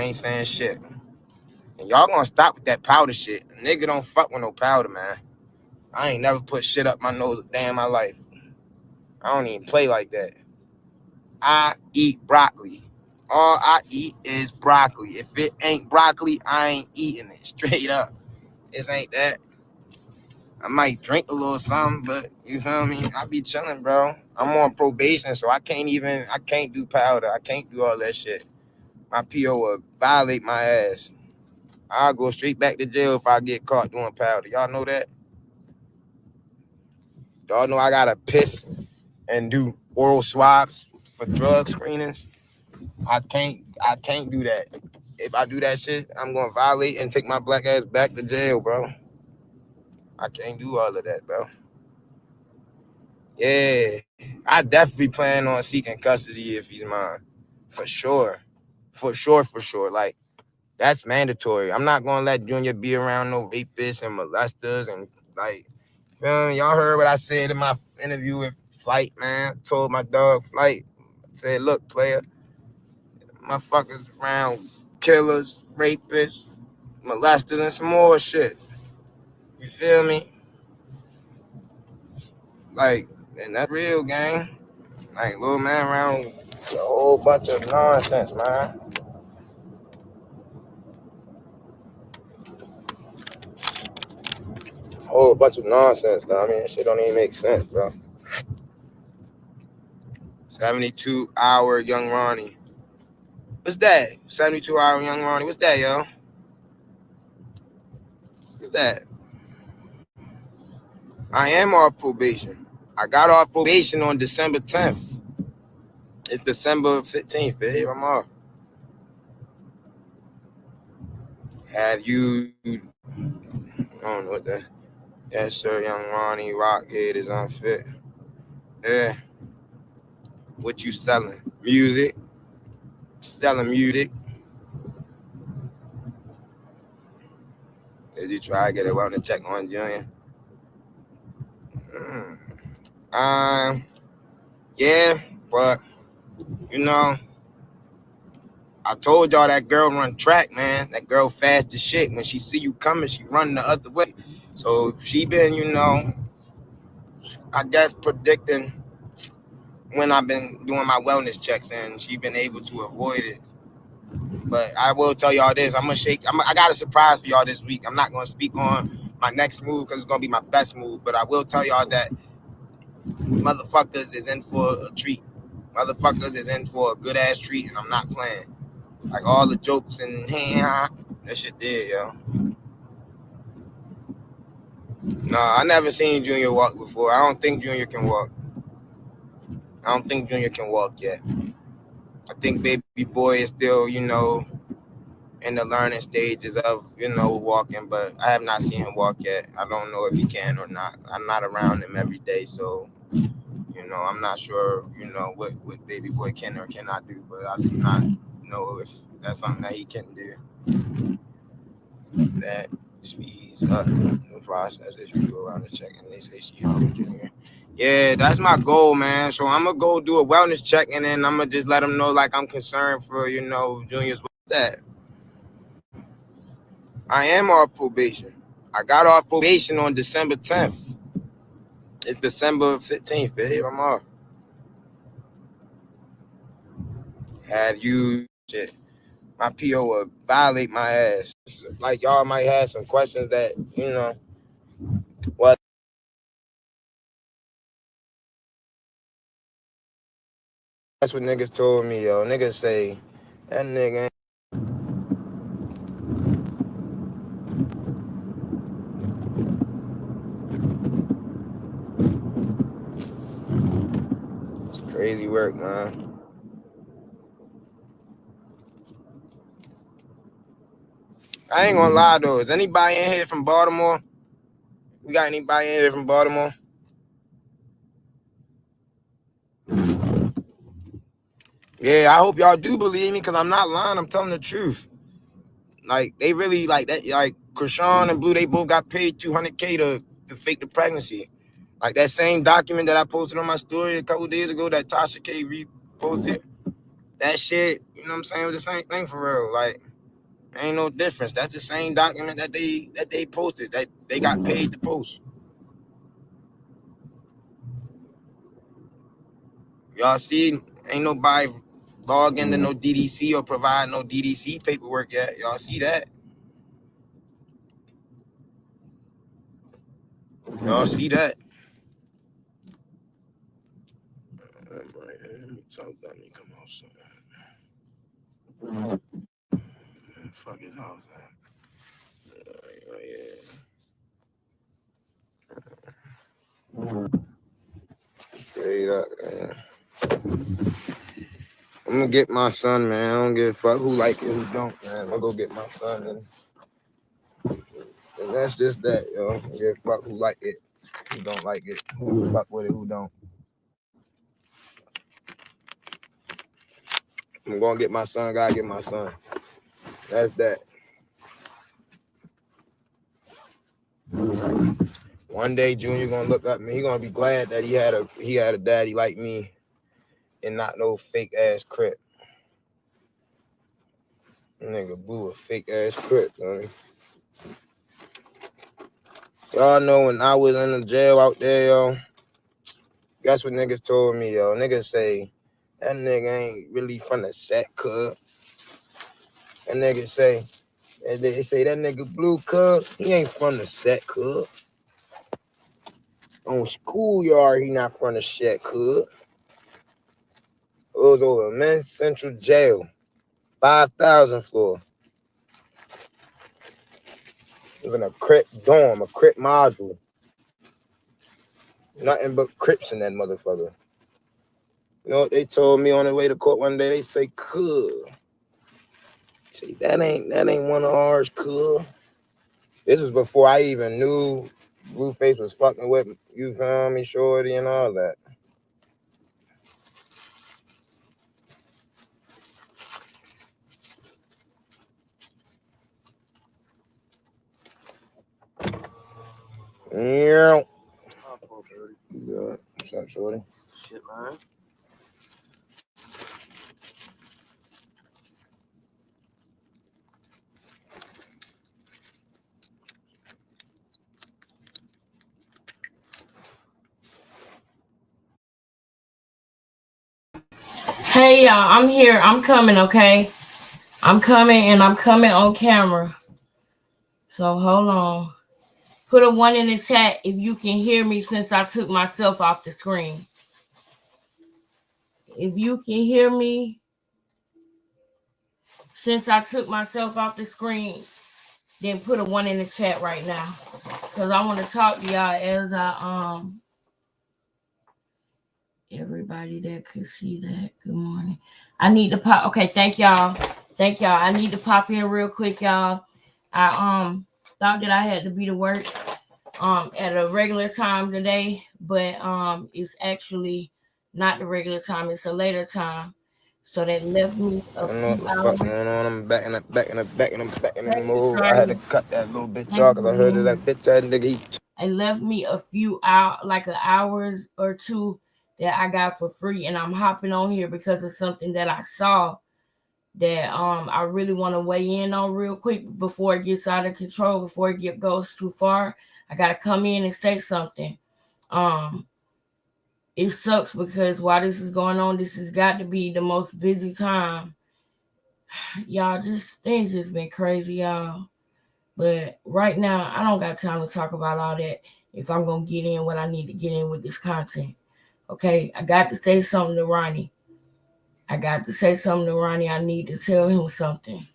ain't saying shit. And y'all gonna stop with that powder shit. A nigga don't fuck with no powder, man. I ain't never put shit up my nose a day in my life. I don't even play like that. I eat broccoli. All I eat is broccoli. If it ain't broccoli, I ain't eating it. Straight up. This ain't that. I might drink a little something, but you feel me? I be chilling, bro. I'm on probation, so I can't do powder. I can't do all that shit. My PO will violate my ass. I'll go straight back to jail if I get caught doing powder. Y'all know that? Y'all know I gotta piss and do oral swabs for drug screenings. I can't do that. If I do that shit, I'm gonna violate and take my black ass back to jail, bro. I can't do all of that, bro. Yeah, I definitely plan on seeking custody if he's mine. For sure. For sure. Like, that's mandatory. I'm not gonna let Junior be around no rapists and molesters and like, y'all heard what I said in my interview with Flight, man. I told my dog Flight, I said, look, player, motherfuckers around killers, rapists, molesters, and some more shit. You feel me? Like, and that's real, gang. Like, little man around a whole bunch of nonsense, man. Whole bunch of nonsense, though. I mean, that shit don't even make sense, bro. 72-hour young Ronnie. What's that? 72-hour young Ronnie. What's that, yo? What's that? I am off probation. I got off probation on December 10th. It's December 15th, babe. I'm off. Had you, I don't know what that. Yes, sir, young Ronnie. Rockhead is unfit. Yeah. What you selling? Music. Selling music. Did you try to get a wellness check on Junior? Yeah, but you know, I told y'all that girl run track, man. That girl fast as shit. When she see you coming, she run the other way. So she been, I guess predicting when I've been doing my wellness checks, and she been able to avoid it. But I will tell y'all this: I got a surprise for y'all this week. I'm not gonna speak on my next move because it's gonna be my best move, but I will tell y'all that motherfuckers is in for a treat. Motherfuckers is in for a good ass treat, and I'm not playing. Like all the jokes and that shit did, yo. No, I never seen Junior walk before. I don't think Junior can walk. I don't think Junior can walk yet. I think baby boy is still, in the learning stages of, walking, but I have not seen him walk yet. I don't know if he can or not. I'm not around him every day, so, I'm not sure, what baby boy can or cannot do, but I do not know if that's something that he can do. That speeds up the process if you go around the check and they say she home, Junior. Yeah, that's my goal, man. So I'm gonna go do a wellness check and then I'm gonna just let them know like I'm concerned for, Junior's that. I am off probation. I got off probation on December 10th. It's December 15th, babe. I'm off. Had you shit. My PO will violate my ass. Like y'all might have some questions that, what that's what niggas told me, yo. Niggas say that nigga it's crazy work, man. I ain't gonna lie though. Is anybody in here from Baltimore? We got anybody in here from Baltimore? Yeah, I hope y'all do believe me because I'm not lying. I'm telling the truth. Like, they really, like, that. Like, Chrisean and Blue, they both got paid $200K to fake the pregnancy. Like, that same document that I posted on my story a couple days ago that Tasha K reposted, that shit, you know what I'm saying, was the same thing for real. Like, Ain't no difference. That's the same document that they posted, that they got paid to post. Y'all see, ain't nobody log into no DDC or provide no DDC paperwork yet. Y'all see that? Y'all see that? Let me talk. Let me come outside. Fuck his house at. Straight up, man. I'm gonna get my son, man. I don't give a fuck who like it, who don't, man. I'm gonna go get my son, and that's just that, yo. I don't give a fuck who like it, who don't like it, who fuck with it, who don't. I'm gonna get my son, gotta get my son. That's that. One day Junior gonna look up me. He gonna be glad that he had a daddy like me and not no fake ass Crip. Nigga Blue a fake ass Crip, man. Y'all know when I was in the jail out there, yo, guess what niggas told me, yo? Niggas say that nigga ain't really from the set, cuz. That nigga say, they say that nigga Blue, cuz, he ain't from the set, cuz. On schoolyard, he not from the set, cuz. It was over Men's Central Jail, 5,000 floor. It was in a Crip dorm, a Crip module. Nothing but Crips in that motherfucker. You know what they told me on the way to court one day? They say, "Cuz, see, that ain't one of ours, cuz." This was before I even knew Blueface was fucking with me. You feel me, Shorty, and all that. Yeah. Good. What's up, Shorty? Shit, man. Hey y'all, I'm here. I'm coming, okay? I'm coming and I'm coming on camera. So hold on. Put a 1 in the chat if you can hear me since I took myself off the screen. If you can hear me since I took myself off the screen, then put a 1 in the chat right now. Cause I want to talk to y'all as I everybody that could see that. Good morning. I need to pop. Okay, thank y'all. Thank y'all. I need to pop in real quick, y'all. I thought that I had to be to work at a regular time today, but it's actually not the regular time, it's a later time. So that left me I don't know what the fuck going on. I'm back in the mode. I had to cut that little bitch off because I heard that bitch ass nigga. It left me a few hours, like an hours or two that I got for free, and I'm hopping on here because of something that I saw that I really want to weigh in on real quick before it gets out of control, before it goes too far. I gotta come in and say something. It sucks because while this is going on, this has got to be the most busy time. Y'all, just things just been crazy, y'all. But right now, I don't got time to talk about all that if I'm gonna get in what I need to get in with this content. Okay, I got to say something to Ronnie. I need to tell him something.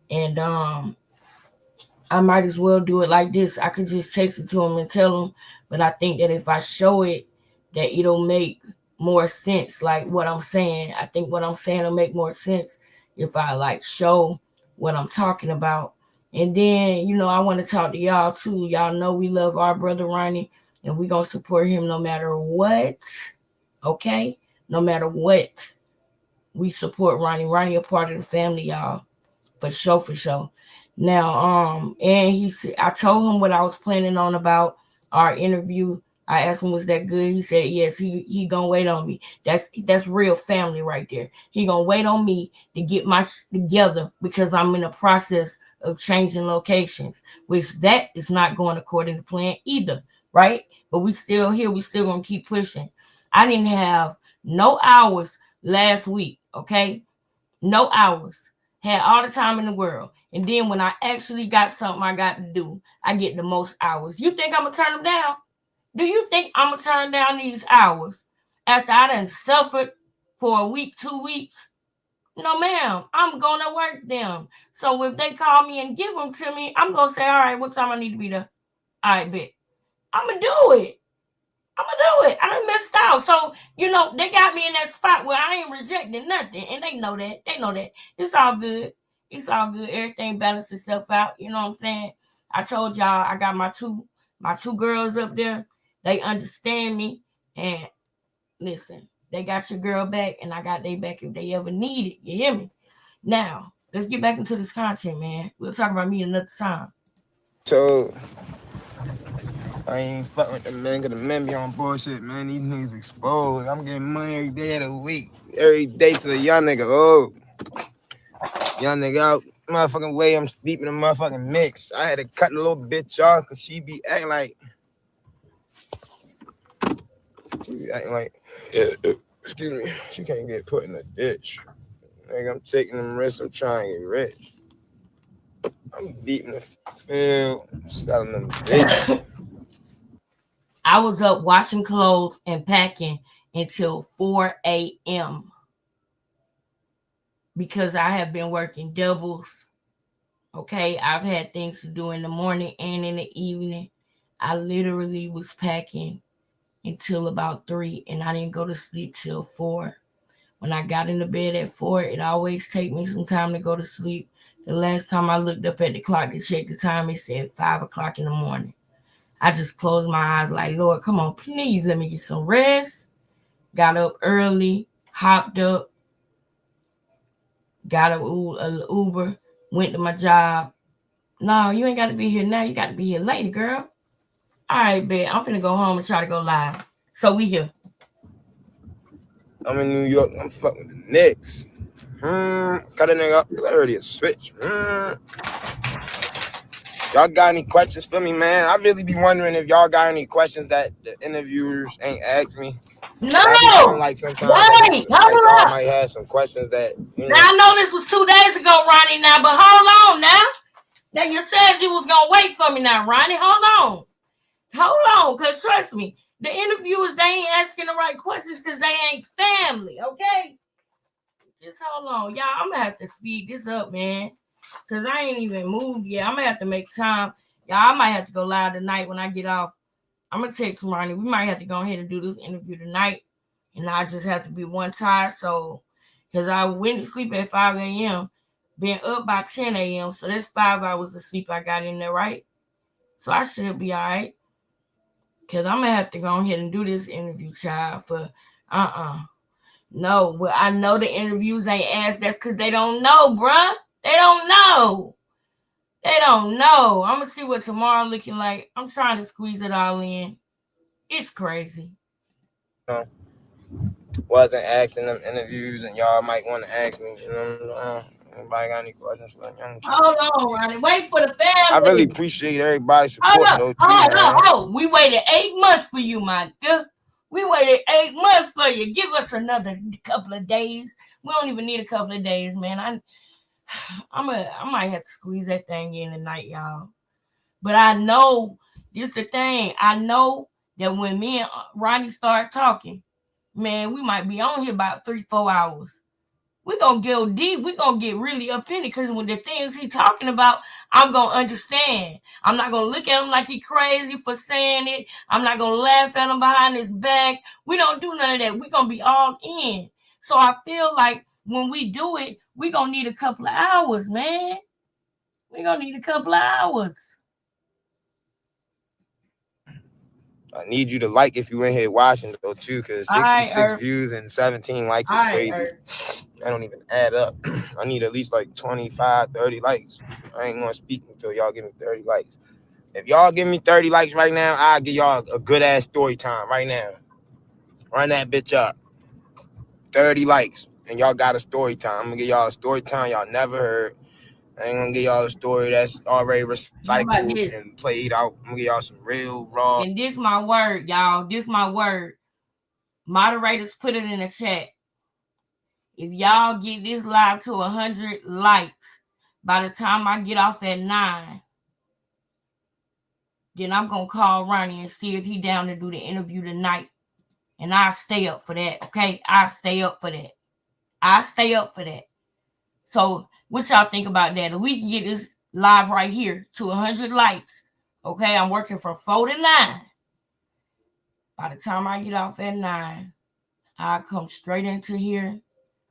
And I might as well do it like this. I could just text it to him and tell him, but I think that if I show it, that it'll make more sense. Like what I'm saying, I think what I'm saying will make more sense if I like show what I'm talking about. And then, I want to talk to y'all too. Y'all know we love our brother Ronnie, and we gonna support him no matter what. Okay, no matter what, we support Ronnie. Ronnie a part of the family, y'all, for sure. Now, and I told him what I was planning on about our interview I asked him, was that good? He said, yes, he gonna wait on me. That's real family right there. He gonna wait on me to get my together because I'm in the process of changing locations, which that is not going according to plan either, right? But we still here. We still gonna keep pushing. I didn't have no hours last week, okay? No hours. Had all the time in the world. And then when I actually got something I got to do, I get the most hours. You think I'm gonna turn them down? Do you think I'm gonna turn down these hours after I done suffered for a week, 2 weeks? No, ma'am. I'm gonna work them. So if they call me and give them to me, I'm gonna say, all right, what time I need to be there? All right, bet. I'm gonna do it. I'm gonna do it. I done missed out. So, they got me in that spot where I ain't rejecting nothing. And they know that. They know that. It's all good. It's all good. Everything balances itself out. You know what I'm saying? I told y'all I got my two girls up there. They understand me. And listen, they got your girl back and I got they back if they ever need it. You hear me? Now, let's get back into this content, man. We'll talk about me another time. So I ain't fucking with the men, cause the men be on bullshit, man. These niggas exposed. I'm getting money every day of the week. Every day to the young nigga. Oh, young nigga out. Motherfucking way, I'm deep in the motherfucking mix. I had to cut the little bitch off cause she be acting like excuse me, she can't get put in a ditch. Nigga, I'm taking them risks, I'm trying to get rich. I'm deep in the field, selling them bitches. I was up washing clothes and packing until 4 a.m. because I have been working doubles. Okay, I've had things to do in the morning and in the evening. I literally was packing until about 3 and I didn't go to sleep till 4. When I got into bed at 4, it always take me some time to go to sleep. The last time I looked up at the clock to check the time, it said 5 o'clock in the morning. I just closed my eyes like, Lord, come on, please let me get some rest. Got up early, hopped up, got a Uber, went to my job. No, you ain't got to be here now. You got to be here later, girl. All right, bet. I'm finna go home and try to go live. So we here. I'm in New York, I'm fucking with the Knicks. Cut a nigga up, clarity, a switch. Y'all got any questions for me, man? I really be wondering if y'all got any questions that the interviewers ain't asked me. No! I be feeling like sometimes that Wait! like Hold y'all up! might have some questions that, Now, I know this was 2 days ago, Ronnie, now, but hold on now. Now, you said you was going to wait for me now, Ronnie. Hold on. Hold on, because trust me, the interviewers, they ain't asking the right questions because they ain't family, okay? Just hold on. Y'all, I'm going to have to speed this up, man, because I ain't even moved yet. I'm going to have to make time. Y'all, I might have to go live tonight when I get off. I'm going to text Ronnie. We might have to go ahead and do this interview tonight, and I just have to be one tired, so, because I went to sleep at 5 a.m., been up by 10 a.m., so that's 5 hours of sleep I got in there, right? So I should be all right. Because I'm going to have to go ahead and do this interview, child, for No, well, I know the interviews ain't asked. That's because they don't know, bruh. They don't know. They don't know. I'm going to see what tomorrow looking like. I'm trying to squeeze it all in. It's crazy. know, wasn't asked in them interviews, and y'all might want to ask me. Anybody got any questions for the young kid? Hold on, Ronnie. Wait for the I really family. appreciate everybody's Hold support, up. though, too, man. We waited 8 months for you, my nigga. We waited 8 months for you. Give us another couple of days. We don't even need a couple of days, man. I might have to squeeze that thing in tonight, y'all. But I know this the thing. I know that when me and Ronnie start talking, man, we might be on here about 3-4 hours. We're gonna go deep. We're gonna get really up in it because when the things he talking about, I'm gonna understand. I'm not gonna look at him like he crazy for saying it. I'm not gonna laugh at him behind his back. We don't do none of that. We're gonna be all in. So I feel like when we do it, we're gonna need a couple of hours, man. We're gonna need a couple of hours. I need you to like if you in here watching, though, too, because All right, 66 views and 17 likes All is right, crazy. That don't even add up. I need at least like 25, 30 likes. I ain't going to speak until y'all give me 30 likes. If y'all give me 30 likes right now, I'll give y'all a good ass story time right now. Run that bitch up. 30 likes. And y'all got a story time. I'm gonna give y'all a story time y'all never heard. I ain't gonna give y'all a story that's already How about recycled this? and played out. I'm gonna give y'all some real raw. And this my word, y'all. This my word. Moderators, put it in the chat. If y'all get this live to 100 likes by the time I get off at 9, then I'm gonna call Ronnie and see if he down to do the interview tonight. And I'll stay up for that. Okay, I'll stay up for that. I'll stay up for that. So what y'all think about that? If we can get this live right here to 100 likes, okay, I'm working from 4 to 9. By the time I get off at 9, I'll come straight into here.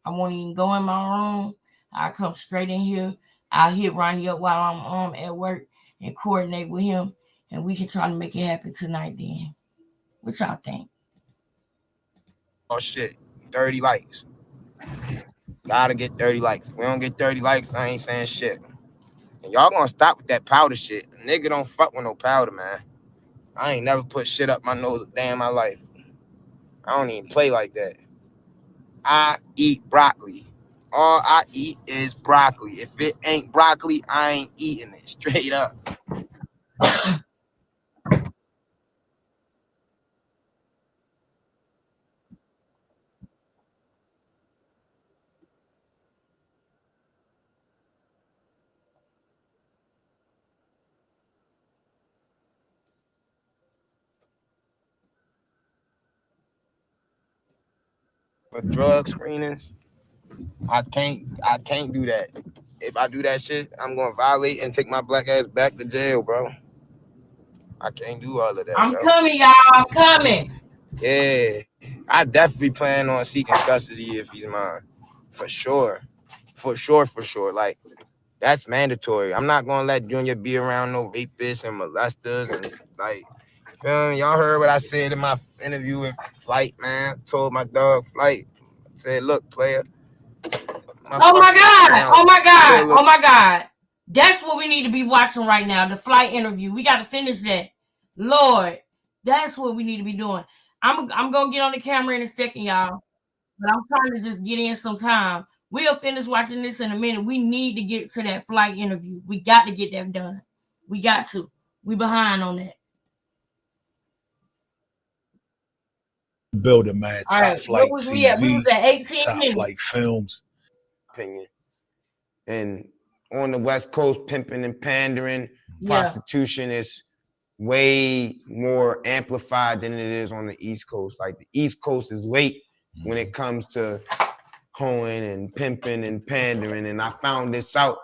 I won't even go in my room. I'll come straight in here. I'll hit Ronnie up while I'm at work and coordinate with him, and we can try to make it happen tonight then. What y'all think? Oh shit. 30 likes. Gotta get 30 likes. If we don't get 30 likes, I ain't saying shit. And y'all gonna stop with that powder shit. A nigga don't fuck with no powder, man. I ain't never put shit up my nose a day in my life. I don't even play like that. I eat broccoli. All I eat is broccoli. If it ain't broccoli, I ain't eating it. Straight up. For drug screenings, I can't do that. If I do that shit, I'm gonna violate and take my black ass back to jail, bro. I can't do all of that, I'm bro. coming, y'all. I'm coming. Yeah, I definitely plan on seeking custody if he's mine, for sure, for sure, for sure. Like that's mandatory. I'm not gonna let Junior be around no rapists and molesters and like. Y'all heard what I said in my interview with Flight, man. I told my dog Flight, I said, look, player, my Oh my fucking God. now Oh my God. good Oh look. my God. That's what we need to be watching right now. The flight interview. We got to finish that. Lord, that's what we need to be doing. I'm gonna get on the camera in a second, y'all. But I'm trying to just get in some time. We'll finish watching this in a minute. We need to get to that flight interview. We got to get that done. We got to. We behind on that. Building, man. All Top right. Where Flight was we at? We was TV, at 18 Top minutes. Flight Films. Opinion. And on the West Coast, pimping and pandering, Yeah. prostitution is way more amplified than it is on the East Coast. Like the East Coast is late when it comes to hoeing and pimping and pandering. And I found this out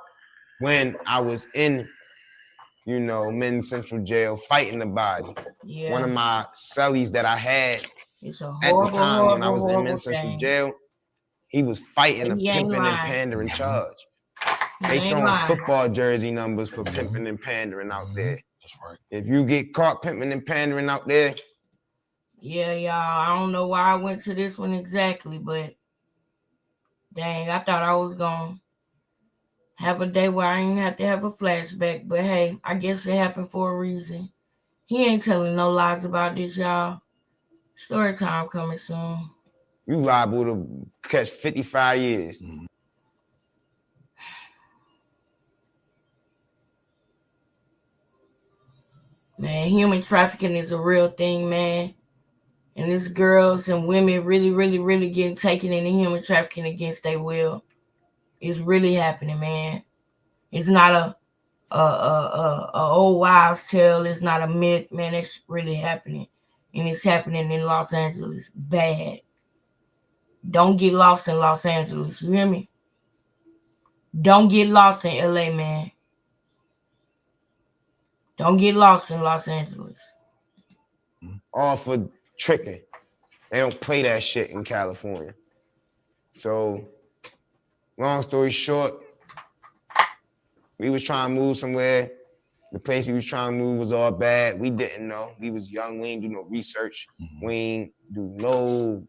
when I was in, Men's Central Jail fighting the body. Yeah. One of my cellies that I had It's a at horrible, the time when I was in horrible Men's Central thing. Jail, he was fighting a He ain't pimping and lying. pandering charge. He They ain't throwing lying. football jersey numbers for pimping and pandering out there. That's right. If you get caught pimping and pandering out there, Yeah, y'all. I don't know why I went to this one exactly, but dang, I thought I was gonna have a day where I ain't have to have a flashback. But hey, I guess it happened for a reason. He ain't telling no lies about this, y'all. Story time coming soon. you liable to catch 55 years. Man, human trafficking is a real thing, man. And it's girls and women really, really, really getting taken into human trafficking against their will. It's really happening, man. It's not a old wives' tale. It's not a myth, man. It's really happening, and it's happening in Los Angeles. Bad. Don't get lost in Los Angeles. You hear me? Don't get lost in LA, man. Don't get lost in Los Angeles. All for tricking. They don't play that shit in California. So, long story short, we was trying to move somewhere. The place we was trying to move was all bad. We didn't know. We was young. We ain't do no research. We ain't do no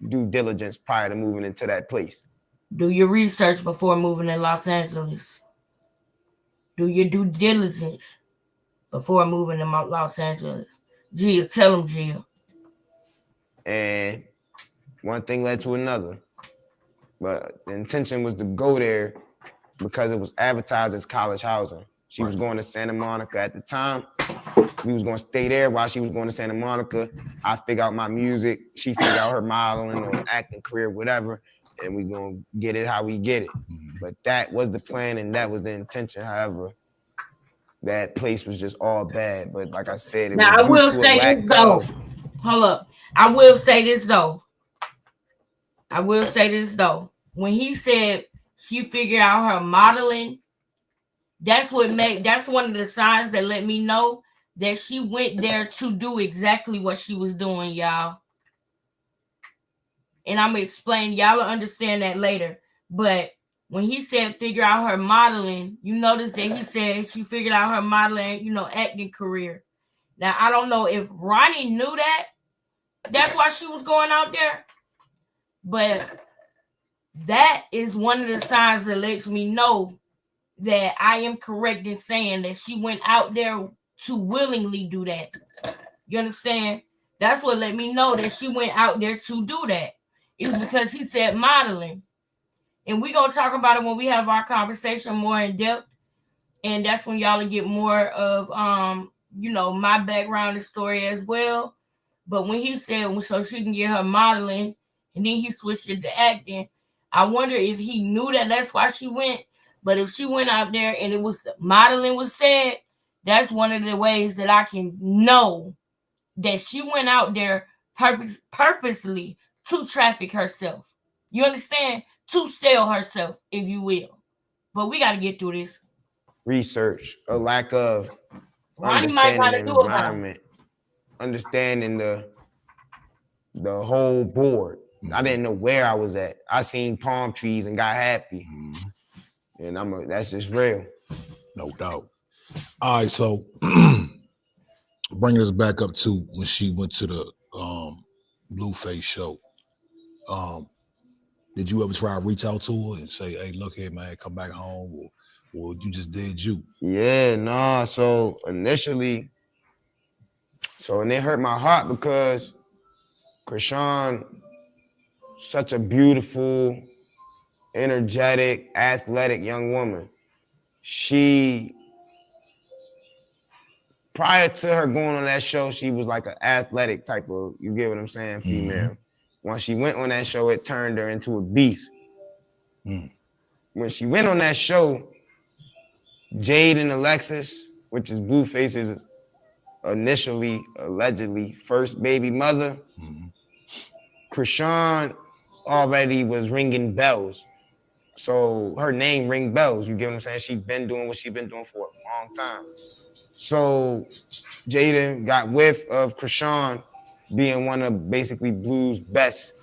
due diligence prior to moving into that place. Do your research before moving to Los Angeles. Do your due diligence. before moving to Los Angeles. Gia, tell him, Gia. And one thing led to another. But the intention was to go there because it was advertised as college housing. She was going to Santa Monica at the time. We was going to stay there while she was going to Santa Monica. I figure out my music. She figure out her modeling or acting career, whatever. And we going to get it how we get it. But that was the plan and that was the intention. However, that place was just all bad. But like I said, it now was I will say this though. Hold up. I will say this though. When he said she figured out her modeling, that's one of the signs that let me know that she went there to do exactly what she was doing, y'all. And I'm gonna explain. Y'all will understand that later. But when he said figure out her modeling, you notice that he said she figured out her modeling, acting career. Now, I don't know if Ronnie knew that. That's why she was going out there. But that is one of the signs that lets me know that I am correct in saying that she went out there to willingly do that. You understand? That's what let me know that she went out there to do that. It's because he said modeling. And we're going to talk about it when we have our conversation more in depth. And that's when y'all will get more of, my background and story as well. But when he said, so she can get her modeling, and then he switched it to acting, I wonder if he knew that that's why she went. But if she went out there and it was modeling was said, that's one of the ways that I can know that she went out there purposely to traffic herself. You understand? To sell herself, if you will. But we got to get through this. Research, a lack of understanding the environment, understanding the whole board. I didn't know where I was at. I seen palm trees and got happy. And that's just real. No doubt. All right, so bringing us back up to when she went to the Blueface show. Did you ever try to reach out to her and say, hey, look here, man, come back home? Or you just did you? Yeah, nah. So initially, and it hurt my heart because Chrisean, such a beautiful, energetic, athletic young woman. She, prior to her going on that show, she was like an athletic type of, you get what I'm saying, female. Once she went on that show, it turned her into a beast. When she went on that show, Jade and Alexis, which is Blueface's initially, allegedly, first baby mother, Chrisean already was ringing bells. So her name ring bells, you get what I'm saying? She's been doing what she's been doing for a long time. So Jaden got whiff of Chrisean being one of basically Blue's best,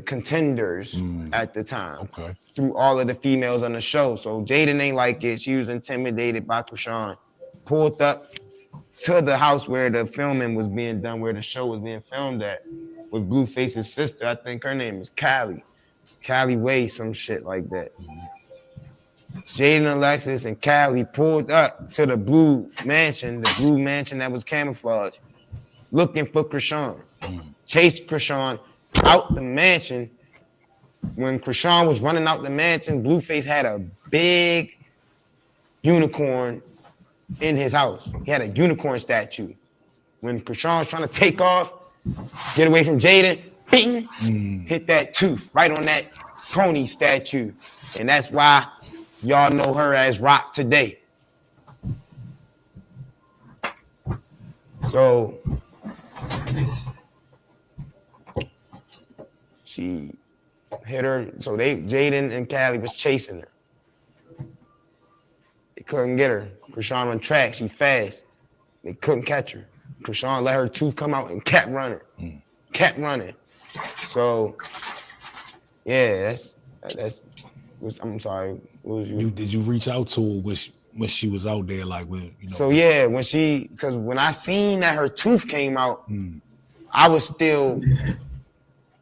contenders at the time. Okay. Through all of the females on the show. So Jaden ain't like it. She was intimidated by Chrisean. Pulled up to the house where the filming was being done, where the show was being filmed at, with Blueface's sister. I think her name is Callie Way, some shit like that. Jaden, Alexis, and Callie pulled up to the blue mansion that was camouflaged, looking for Chrisean. Chased Chrisean out the mansion. When Chrisean was running out the mansion, Blueface had a big unicorn in his house. He had a unicorn statue. When Chrisean was trying to take off, get away from Jaden, bing, hit that tooth right on that pony statue. And that's why y'all know her as Rock today. So she hit her. So Jaden and Callie was chasing her. They couldn't get her. Chrisean on track. She fast. They couldn't catch her. Chrisean let her tooth come out and kept running. Kept running. So yeah, I'm sorry. What was you? Did you reach out to her when she was out there, like when So yeah, because when I seen that her tooth came out, I was still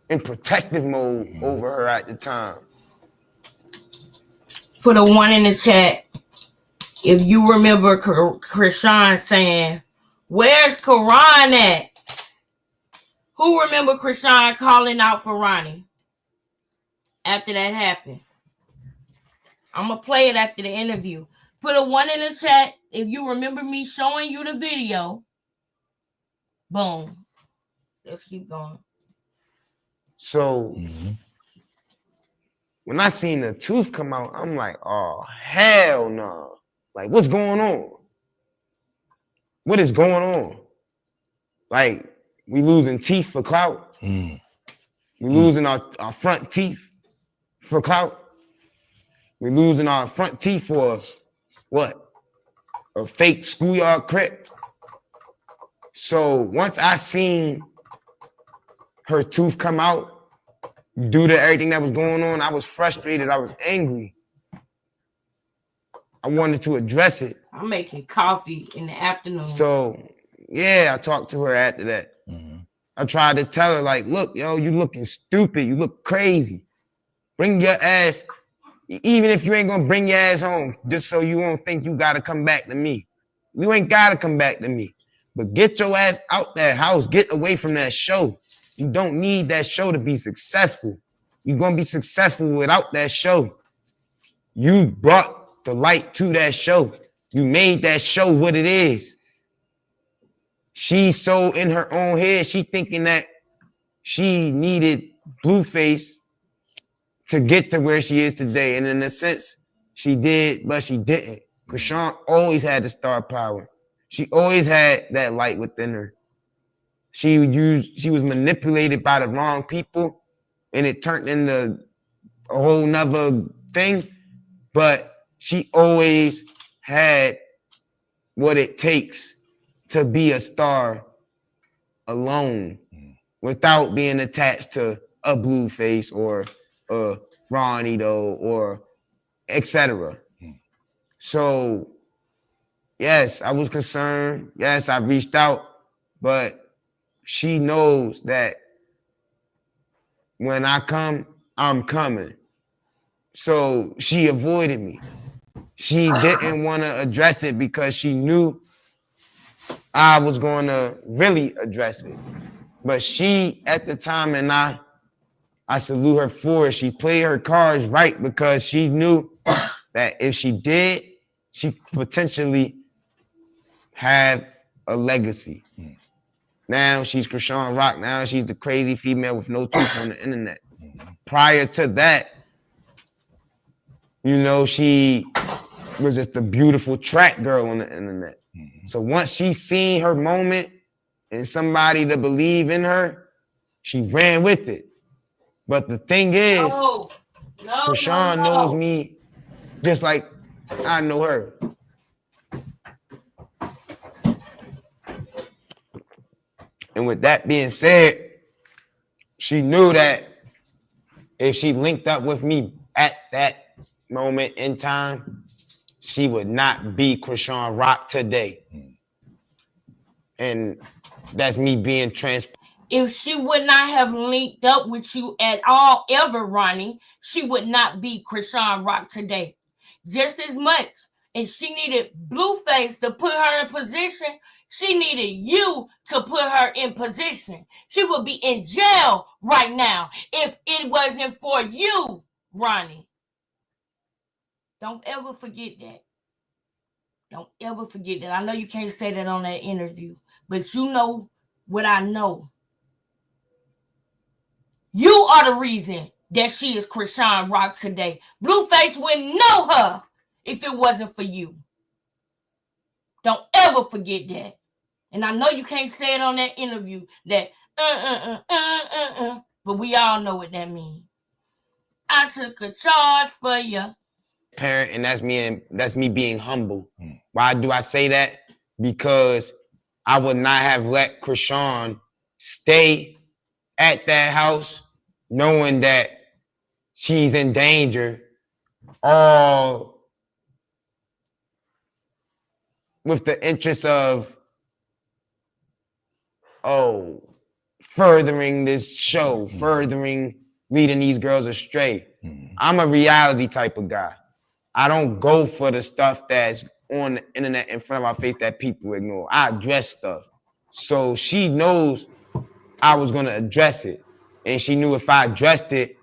in protective mode over her at the time. Put a 1 in the chat. if you remember Chrisean saying, "Where's Karan at?" Who remember Chrisean calling out for Ronnie after that happened? I'm going to play it after the interview. Put a 1 in the chat if you remember me showing you the video. Boom. Let's keep going. So when I seen the tooth come out, I'm like, oh, hell no. Like, what's going on? What is going on? Like, we losing teeth for clout. We losing our front teeth for clout. We losing our front teeth for what? A fake schoolyard crip. So once I seen her tooth come out, due to everything that was going on, I was frustrated. I was angry. I wanted to address it. I'm making coffee in the afternoon. So, yeah, I talked to her after that. I tried to tell her, like, look, yo, you looking stupid. You look crazy. Bring your ass, even if you ain't going to bring your ass home, just so you won't think you got to come back to me. You ain't got to come back to me. But get your ass out that house. Get away from that show. You don't need that show to be successful. You're going to be successful without that show. You brought the light to that show. You made that show what it is. She's so in her own head. She thinking that she needed Blueface to get to where she is today. And in a sense, she did, but she didn't. Chrisean always had the star power. She always had that light within her. She was manipulated by the wrong people, and it turned into a whole nother thing. But she always had what it takes to be a star alone without being attached to a Blueface or a Ronnie or etc. So, yes, I was concerned. Yes, I reached out, but she knows that when I come, I'm coming. So she avoided me. She didn't want to address it because she knew I was going to really address it. But she, at the time, and I salute her for it, she played her cards right because she knew that if she did, she potentially have a legacy. Now she's Chrisean Rock. Now she's the crazy female with no tooth on the internet. Prior to that, you know, she was just a beautiful track girl on the internet. So once she seen her moment and somebody to believe in her, she ran with it. But the thing is, Chrisean knows me just like I know her. And with that being said, she knew that if she linked up with me at that moment in time, she would not be Chrisean Rock today. And that's me being transparent. If she would not have linked up with you at all ever, Ronnie, she would not be Chrisean Rock today. Just as much. If she needed Blueface to put her in position, she needed you to put her in position. She would be in jail right now if it wasn't for you, Ronnie. Don't ever forget that. Don't ever forget that. I know you can't say that on that interview, but you know what I know. You are the reason that she is Chrisean Rock today. Blueface wouldn't know her if it wasn't for you. Don't ever forget that. And I know you can't say it on that interview that but we all know what that means. I took a charge for you. Parent, and that's me being humble. Why do I say that? Because I would not have let Chrisean stay at that house knowing that she's in danger, all with the interest of furthering this show, furthering leading these girls astray. I'm a reality type of guy. I don't go for the stuff that's on the internet in front of our face that people ignore. I address stuff. So she knows I was going to address it. And she knew if I addressed it,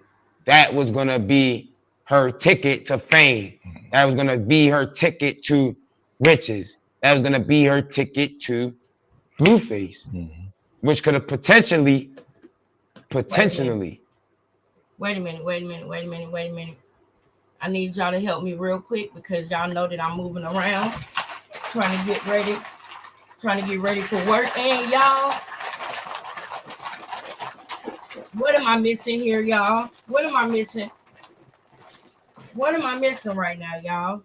that was going to be her ticket to fame. That was going to be her ticket to riches. That was going to be her ticket to Blueface, which could have potentially. Wait a minute. I need y'all to help me real quick because y'all know that I'm moving around, trying to get ready for work. And y'all, what am I missing here, y'all? What am I missing right now, y'all?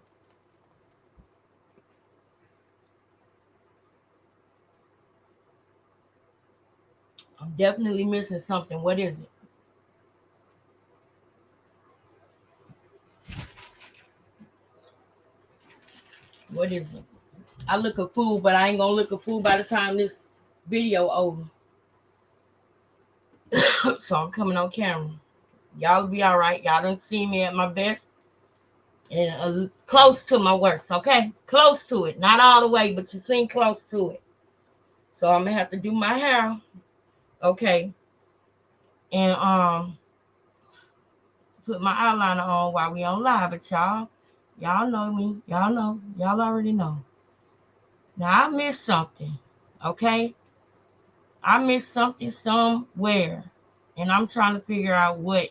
I'm definitely missing something. What is it? What is it? I look a fool, but I ain't gonna look a fool by the time this video over. So I'm coming on camera. Y'all be all right. Y'all done see me at my best and close to my worst, okay? Close to it. Not all the way, but you seen close to it. So I'm gonna have to do my hair, okay? And put my eyeliner on while we on live. But y'all know me. Y'all know. Y'all already know. Now I missed something, okay? I missed something somewhere, and I'm trying to figure out what.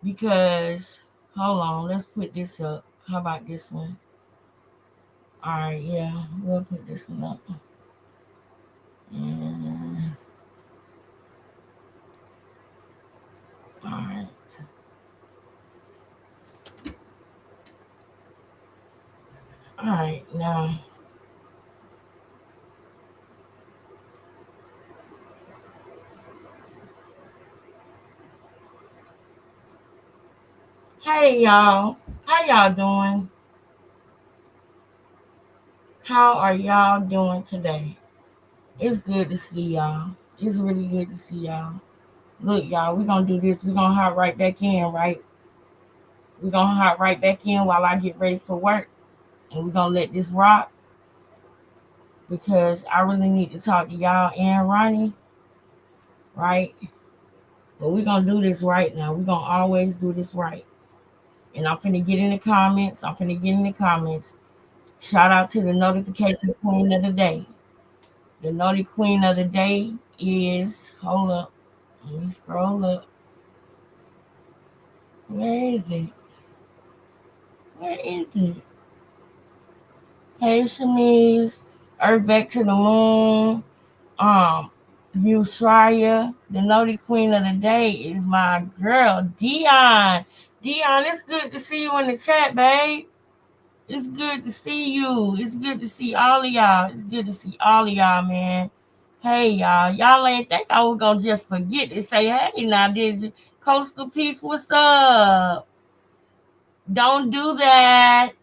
Because, hold on, let's put this up. How about this one? All right, yeah, we'll put this one up. And, all right. All right, now. Hey, y'all. How y'all doing? How are y'all doing today? It's good to see y'all. It's really good to see y'all. Look, y'all, we're going to do this. We're going to hop right back in, right? We're going to hop right back in while I get ready for work. And we're going to let this rock. Because I really need to talk to y'all and Ronnie. Right? But we're going to do this right now. We're going to always do this right. And I'm finna get in the comments. Shout out to the notification queen of the day. The naughty queen of the day is, hold up. Let me scroll up. Where is it? Hey, Shanice. Earth back to the moon. Shreya. The naughty queen of the day is my girl, Dion. Dion, it's good to see you in the chat, babe. It's good to see you. It's good to see all of y'all. Man. Hey, y'all. Y'all ain't think I was going to just forget to say, hey, now, did you? Coastal Peace, what's up? Don't do that.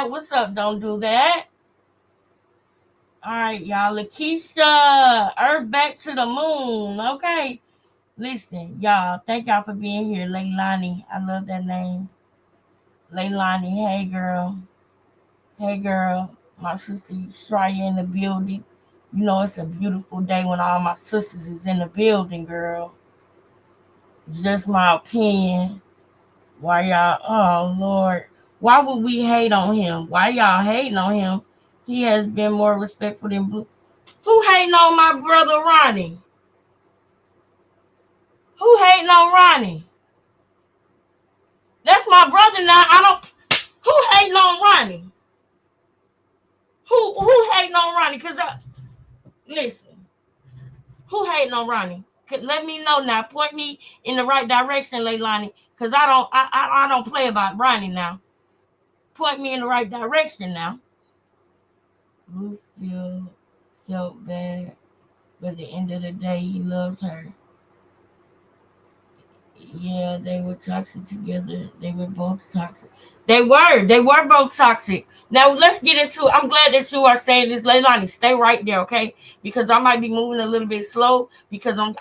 What's up? Don't do that. All right, y'all. Lakeisha, Earth back to the moon. Okay. Listen, y'all. Thank y'all for being here. Leilani, I love that name. Leilani, hey, girl. My sister Shreya in the building. You know it's a beautiful day when all my sisters is in the building, girl. Just my opinion. Why y'all, oh Lord. Why would we hate on him? Why y'all hating on him? He has been more respectful than Blue. Who hating on my brother Ronnie? Who hating on Ronnie? That's my brother now. Who hating on Ronnie? Who hating on Ronnie? Listen. Who hating on Ronnie? Let me know now. Point me in the right direction, Leilani. Because I don't play about Ronnie now. Point me in the right direction now. Blue felt bad. But at the end of the day, he loved her. Yeah, they were toxic together. They were both toxic. They were both toxic. Now let's get into it. I'm glad that you are saying this, Leilani. Stay right there, okay? Because I might be moving a little bit slow because I'm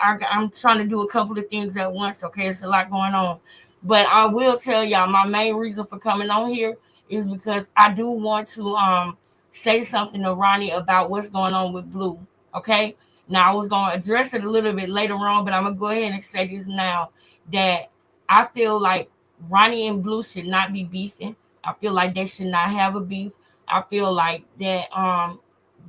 trying to do a couple of things at once. Okay, it's a lot going on. But I will tell y'all my main reason for coming on here is because I do want to say something to Ronnie about what's going on with Blue. Okay. Now I was gonna address it a little bit later on, but I'm gonna go ahead and say this now that I feel like Ronnie and Blue should not be beefing. I feel like they should not have a beef. I feel like that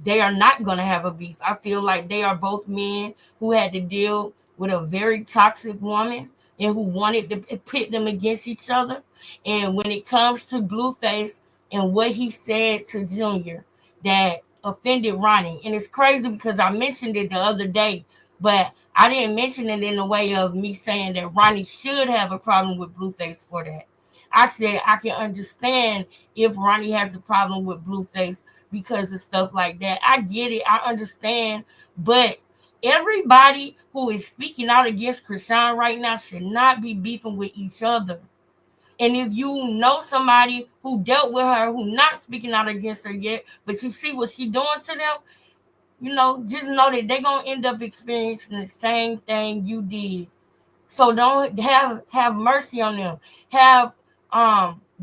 they are not gonna have a beef. I feel like they are both men who had to deal with a very toxic woman and who wanted to pit them against each other. And when it comes to Blueface and what he said to Junior that offended Ronnie, and it's crazy because I mentioned it the other day, but I didn't mention it in the way of me saying that Ronnie should have a problem with Blueface for that. I said I can understand if Ronnie has a problem with Blueface because of stuff like that. I get it, I understand, but everybody who is speaking out against Chrisean right now should not be beefing with each other. And if you know somebody who dealt with her, who not speaking out against her yet, but you see what she doing to them, just know that they're gonna end up experiencing the same thing you did. So don't have mercy on them. Have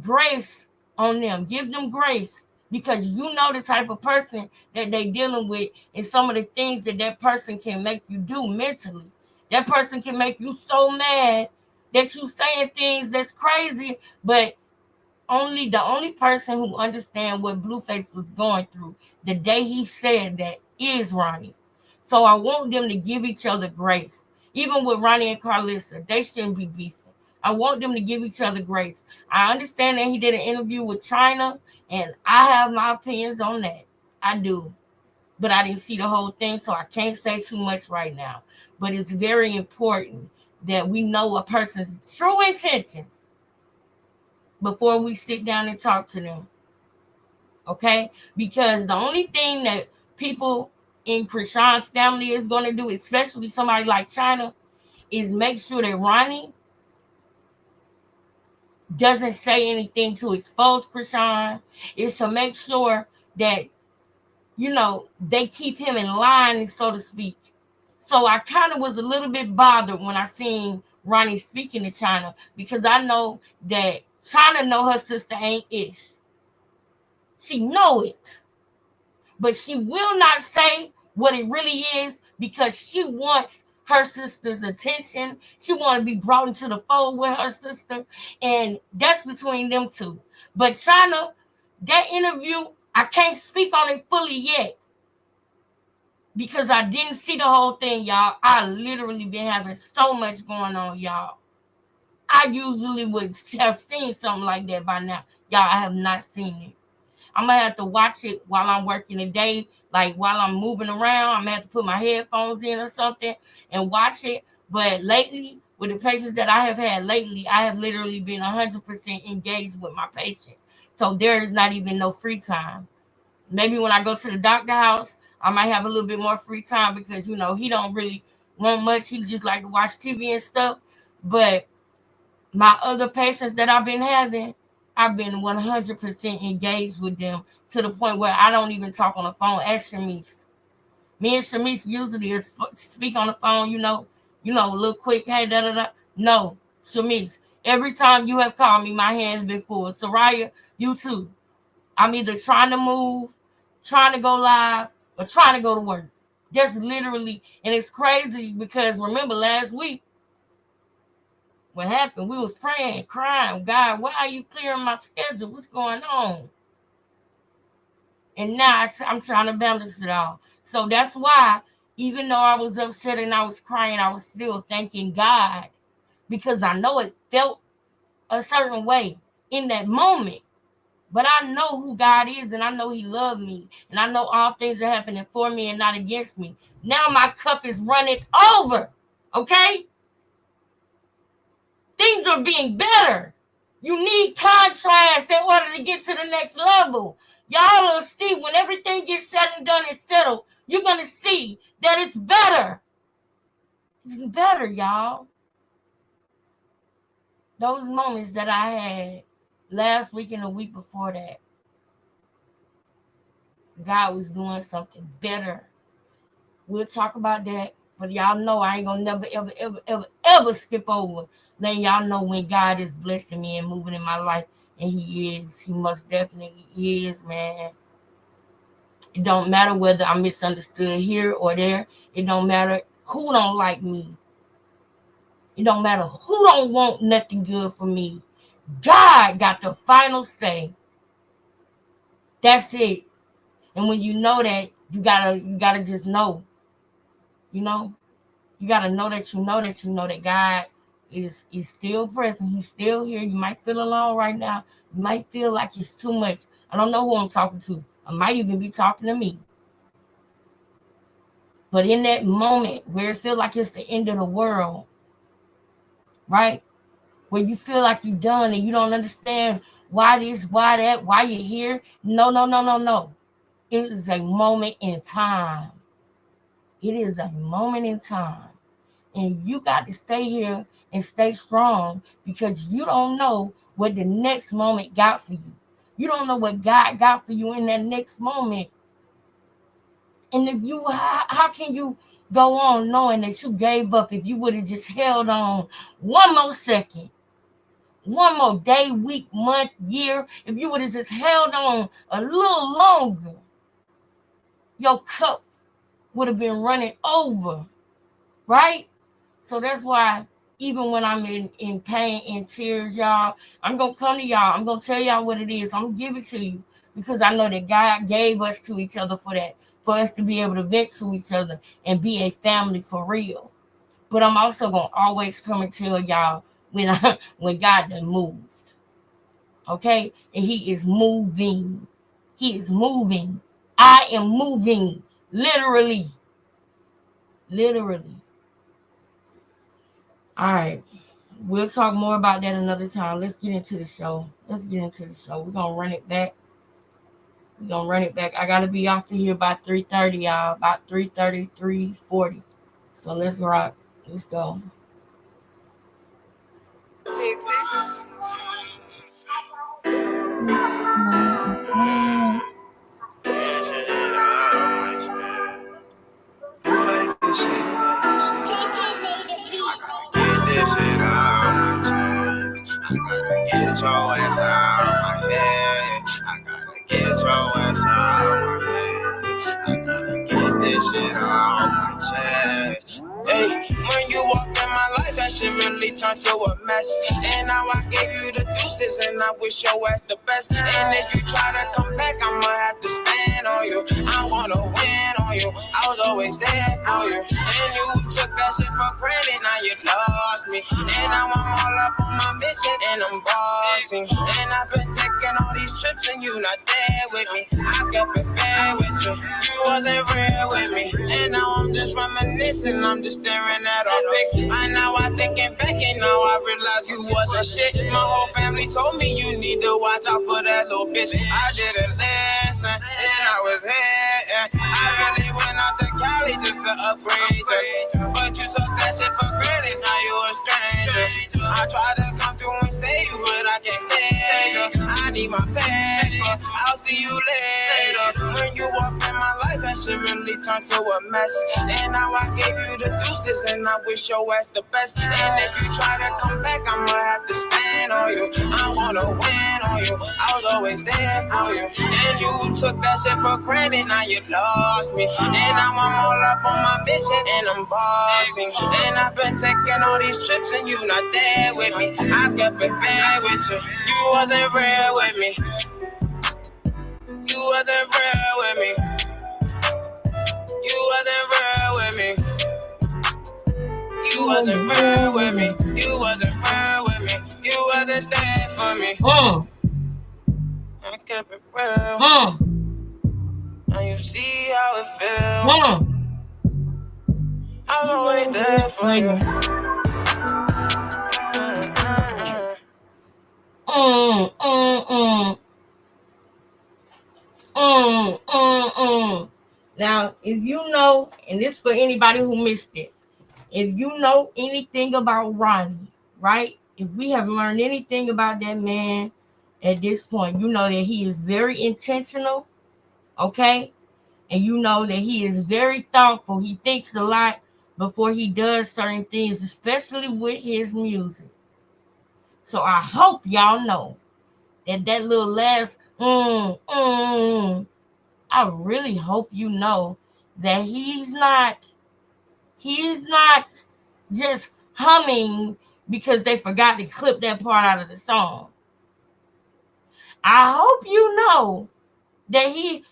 grace on them. Give them grace because you know the type of person that they dealing with and some of the things that that person can make you do mentally. That person can make you so mad that you saying things that's crazy, but the only person who understand what Blueface was going through the day he said that is Ronnie. So I want them to give each other grace. Even with Ronnie and Carlissa, they shouldn't be beefing. I want them to give each other grace. I understand that he did an interview with China, and I have my opinions on that. I do. But I didn't see the whole thing, so I can't say too much right now. But it's very important that we know a person's true intentions before we sit down and talk to them. Okay? Because the only thing that people in Chrisean's family is going to do, especially somebody like China, is make sure that Ronnie doesn't say anything to expose Chrisean, is to make sure that, they keep him in line, so to speak. So I kind of was a little bit bothered when I seen Ronnie speaking to China because I know that China know her sister ain't ish. She know it, but she will not say what it really is because she wants her sister's attention. She want to be brought into the fold with her sister, and that's between them two. But China, that interview, I can't speak on it fully yet because I didn't see the whole thing, y'all. I literally been having so much going on, y'all. I usually would have seen something like that by now. Y'all, I have not seen it. I'm gonna have to watch it while I'm working today, like while I'm moving around. I'm gonna have to put my headphones in or something and watch it. But lately, with the patients that I have had lately, I have literally been 100% engaged with my patient. So there is not even no free time. Maybe when I go to the doctor house, I might have a little bit more free time because he don't really want much. He just like to watch TV and stuff. But my other patients that I've been having, I've been 100% engaged with them to the point where I don't even talk on the phone. Ask Shamise. Me and Shamise usually speak on the phone, a little quick, hey, da da da. No, Shamise, every time you have called me, my hands been full. Soraya, you too. I'm either trying to move, trying to go live, or trying to go to work. That's literally, and it's crazy because remember last week, what happened? We was praying, crying, God, why are you clearing my schedule? What's going on? And now I'm trying to balance it all. So that's why, even though I was upset and I was crying, I was still thanking God because I know it felt a certain way in that moment. But I know who God is and I know He loved me. And I know all things are happening for me and not against me. Now my cup is running over. Okay? Things are being better. You need contrast in order to get to the next level. Y'all will see when everything gets said and done and settled, you're going to see that it's better. It's better, y'all. Those moments that I had last week and the week before that, God was doing something better. We'll talk about that But y'all know I ain't gonna never, ever, ever, ever, ever skip over. Letting y'all know when God is blessing me and moving in my life. And he is. He most definitely is, man. It don't matter whether I'm misunderstood here or there. It don't matter who don't like me. It don't matter who don't want nothing good for me. God got the final say. That's it. And when you know that, you gotta just know. You know, you gotta know that you know that you know that God is still present. He's still here. You might feel alone right now. You might feel like it's too much. I don't know who I'm talking to. I might even be talking to me. But in that moment where it feels like it's the end of the world, right? Where you feel like you're done and you don't understand why this, why that, why you're here. No, no, no, no, no. It is a moment in time. It is a moment in time. And you got to stay here and stay strong because you don't know what the next moment got for you. You don't know what God got for you in that next moment. And if you, how can you go on knowing that you gave up if you would have just held on one more second, one more day, week, month, year? If you would have just held on a little longer, your cup would have been running over, right? So that's why even when I'm in pain, in tears, y'all, I'm going to come to y'all. I'm going to tell y'all what it is. I'm going to give it to you because I know that God gave us to each other for that, for us to be able to vent to each other and be a family for real. But I'm also going to always come and tell y'all when God done moved, okay? And he is moving. He is moving. I am moving, literally. Literally. All right. We'll talk more about that another time. Let's get into the show. We're gonna run it back. I gotta be off of here by 3:30, y'all. About 3:30, 3:40. So let's rock. Let's go. Get shit out my chest. I gotta get your ass out my head. I gotta get your ass out my head. I gotta get this shit out my chest. Hey, when you walked in my life, that shit really turned to a mess. And now I gave you the deuces, and I wish your ass the best. And if you try to come back, I'ma have to stand on you. I wanna win on you. I was always there for you. And you took that shit for granted, now you lost me. And now I'm all up on my mission, and I'm bossing. And I've been taking all these trips, and you not there with me. I kept it fair with you. You wasn't real with me. And now I'm just reminiscing, I'm just staring at our pics. I know I thinking back and now I realize you wasn't shit. My whole family told me you need to watch out for that little bitch. I didn't listen, and I was here. I really went out to Cali just to upgrade you. But you took that shit for granted, now you a stranger. I tried to come through and save you, but I can't save you. I need my paper, I'll see you later. When you walked in my life, that shit really turned to a mess. And now I gave you the deuces, and I wish your ass the best. And if you try to come back, I'ma have to stand on you. I wanna win on you. I was always there for you. And you took that shit for granted, now you lost me. And now I'm all up on my mission, and I'm bossing. And I've been taking all these trips, and you not there with me. I kept it fair with you. You wasn't real with me. You wasn't real with me. You wasn't real with me. You wasn't real with me. You wasn't real with me. You wasn't there for me. I kept it real. And you see how it feels. I'm always there for you. Now, if you know, and this for anybody who missed it, if you know anything about Ronnie, right? If we have learned anything about that man at this point, you know that he is very intentional, okay? And you know that he is very thoughtful. He thinks a lot before he does certain things, especially with his music. So I hope y'all know that little last I really hope you know that he's not just humming because they forgot to clip that part out of the song. I hope you know that he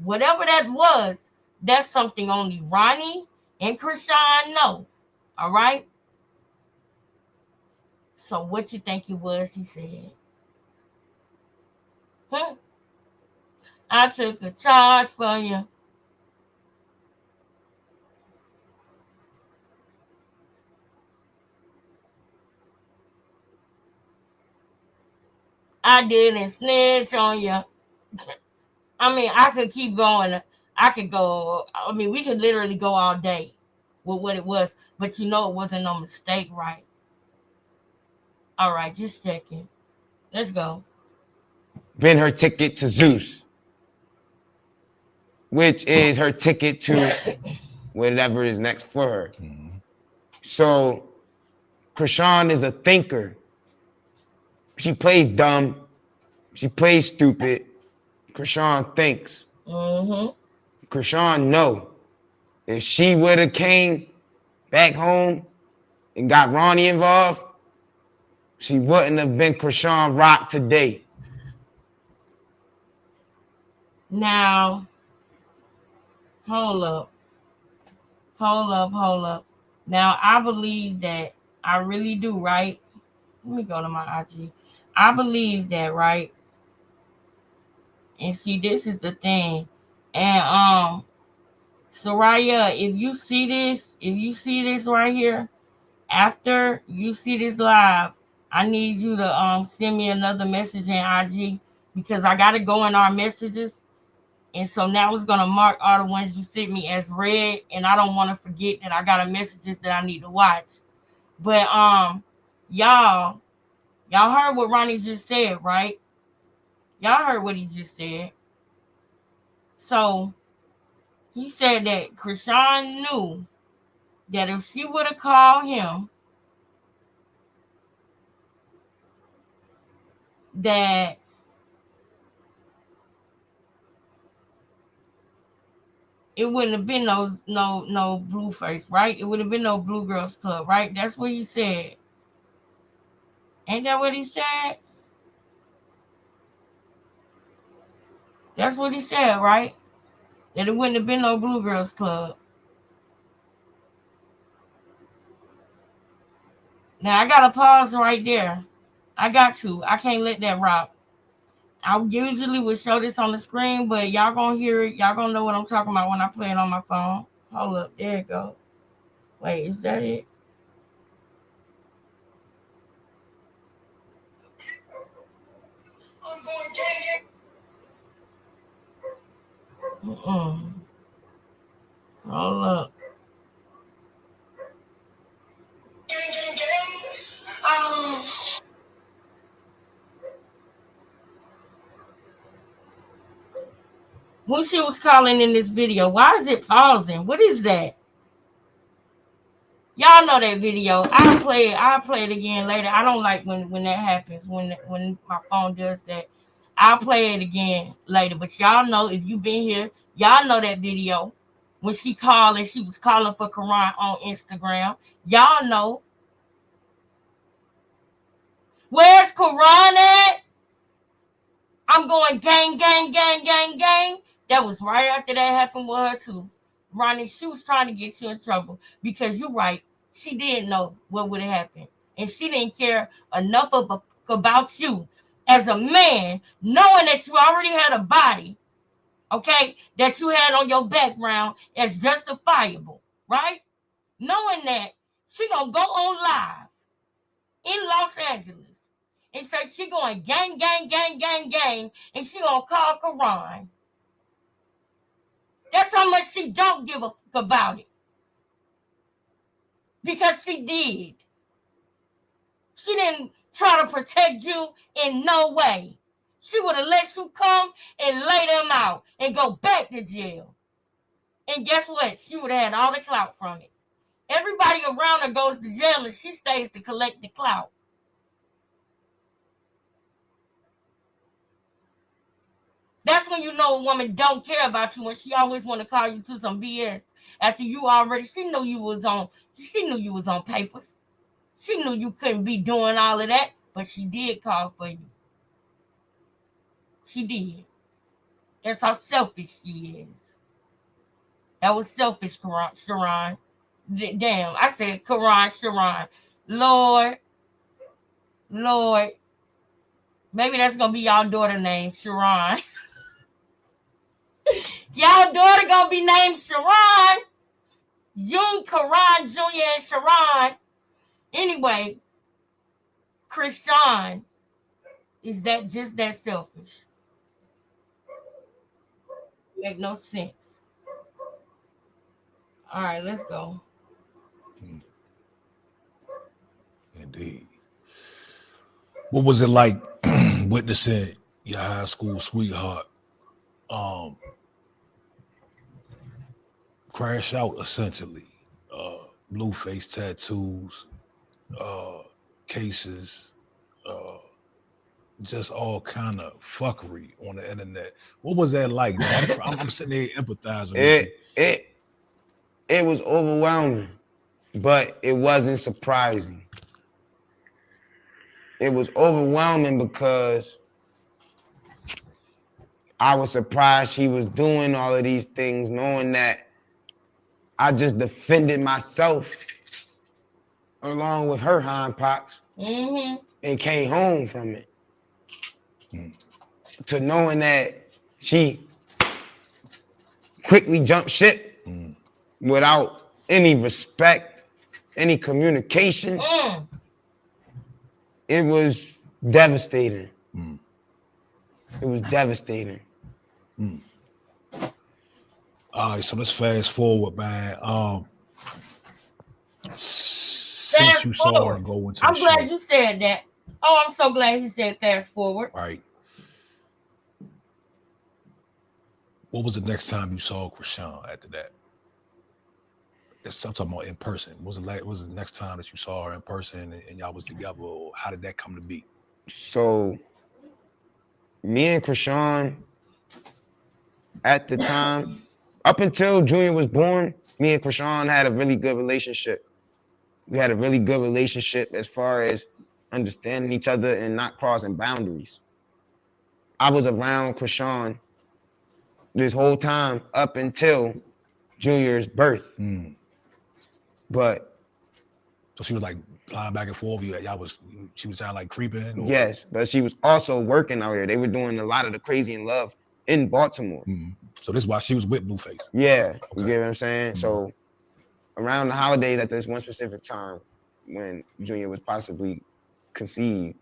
whatever that was, that's something only Ronnie and Chrisean know. All right. So what you think it was? He said, I took a charge for you. I didn't snitch on you. I mean, I could keep going. I could go. I mean, we could literally go all day with what it was. But you know it wasn't no mistake, right? All right, just checking. Let's go. Been her ticket to Zeus, which is her ticket to whatever is next for her. Mm-hmm. So Chrisean is a thinker. She plays dumb. She plays stupid. Chrisean thinks. Mm-hmm. Chrisean know if she would have came back home and got Ronnie involved, she wouldn't have been Chrisean Rock today. Now, hold up. Now, I believe that, I really do, right? Let me go to my IG. I believe that, right? And see, this is the thing. And Soraya, if you see this right here, after you see this live, I need you to send me another message in IG because I gotta go in our messages. And so now it's gonna mark all the ones you sent me as read, and I don't want to forget that I got a messages that I need to watch. But y'all heard what Ronnie just said, right? Y'all heard what he just said. So he said that Chrisean knew that if she would have called him, that it wouldn't have been no Blueface, right? It would have been no Blue Girls Club, right? That's what he said. Ain't that what he said? That's what he said, right? That it wouldn't have been no Blue Girls Club. Now I gotta pause right there. I got to. I can't let that rock. I usually would show this on the screen, but y'all gonna hear it. Y'all gonna know what I'm talking about when I play it on my phone. Hold up. There it go. Wait, is that it? Hold up. Who she was calling in this video? Why is it pausing? What is that? Y'all know that video. I'll play it again later. I don't like when that happens, when my phone does that. I'll play it again later. But y'all know, if you've been here, y'all know that video. When she called and she was calling for Quran on Instagram. Y'all know. Where's Quran at? I'm going gang, gang, gang, gang, gang. That was right after that happened with her too. Ronnie, she was trying to get you in trouble because you're right. She didn't know what would have happened. And she didn't care enough about you as a man, knowing that you already had a body, okay, that you had on your background as justifiable, right? Knowing that, she gonna go on live in Los Angeles and say she going gang, gang, gang, gang, gang, and she gonna call Quran. That's how much she don't give a fuck about it. Because she did. She didn't try to protect you in no way. She would have let you come and lay them out and go back to jail. And guess what? She would have had all the clout from it. Everybody around her goes to jail and she stays to collect the clout. That's when you know a woman don't care about you, when she always want to call you to some BS after you already, she knew you was on papers. She knew you couldn't be doing all of that, but she did call for you. She did. That's how selfish she is. That was selfish, Sharon. Damn, I said Sharon. Lord. Maybe that's going to be y'all daughter name, Sharon. Y'all daughter going to be named Sharon. Karan Jr. and Sharon. Anyway, Chrisean is that just that selfish. Make no sense. All right, let's go. Indeed. What was it like witnessing your high school sweetheart crash out, essentially? Blue face tattoos, cases, just all kind of fuckery on the internet. What was that like? I'm sitting there empathizing with you. It was overwhelming, but it wasn't surprising. It was overwhelming because I was surprised she was doing all of these things, knowing that I just defended myself along with her hind pox and came home from it. To knowing that she quickly jumped ship without any respect, any communication. It was devastating. It was devastating. All right, so let's fast forward, man. Since you saw her go into I'm the glad show. you said that. Oh, I'm so glad he said fast forward. Right. What was the next time you saw Chrisean after that? I'm talking about in person. Was the next time that you saw her in person and y'all was together, or how did that come to be? So, me and Chrisean, at the time, up until Junior was born, me and Chrisean had a really good relationship. We had a really good relationship as far as understanding each other and not crossing boundaries. I was around Chrisean this whole time up until Junior's birth. But so she was like flying back and forth. She was kind of like creeping. Or? Yes, but she was also working out here. They were doing a lot of the Crazy in Love in Baltimore. So this is why she was with Blueface. Yeah, you get what I'm saying? So around the holidays at this one specific time when Junior was possibly conceived,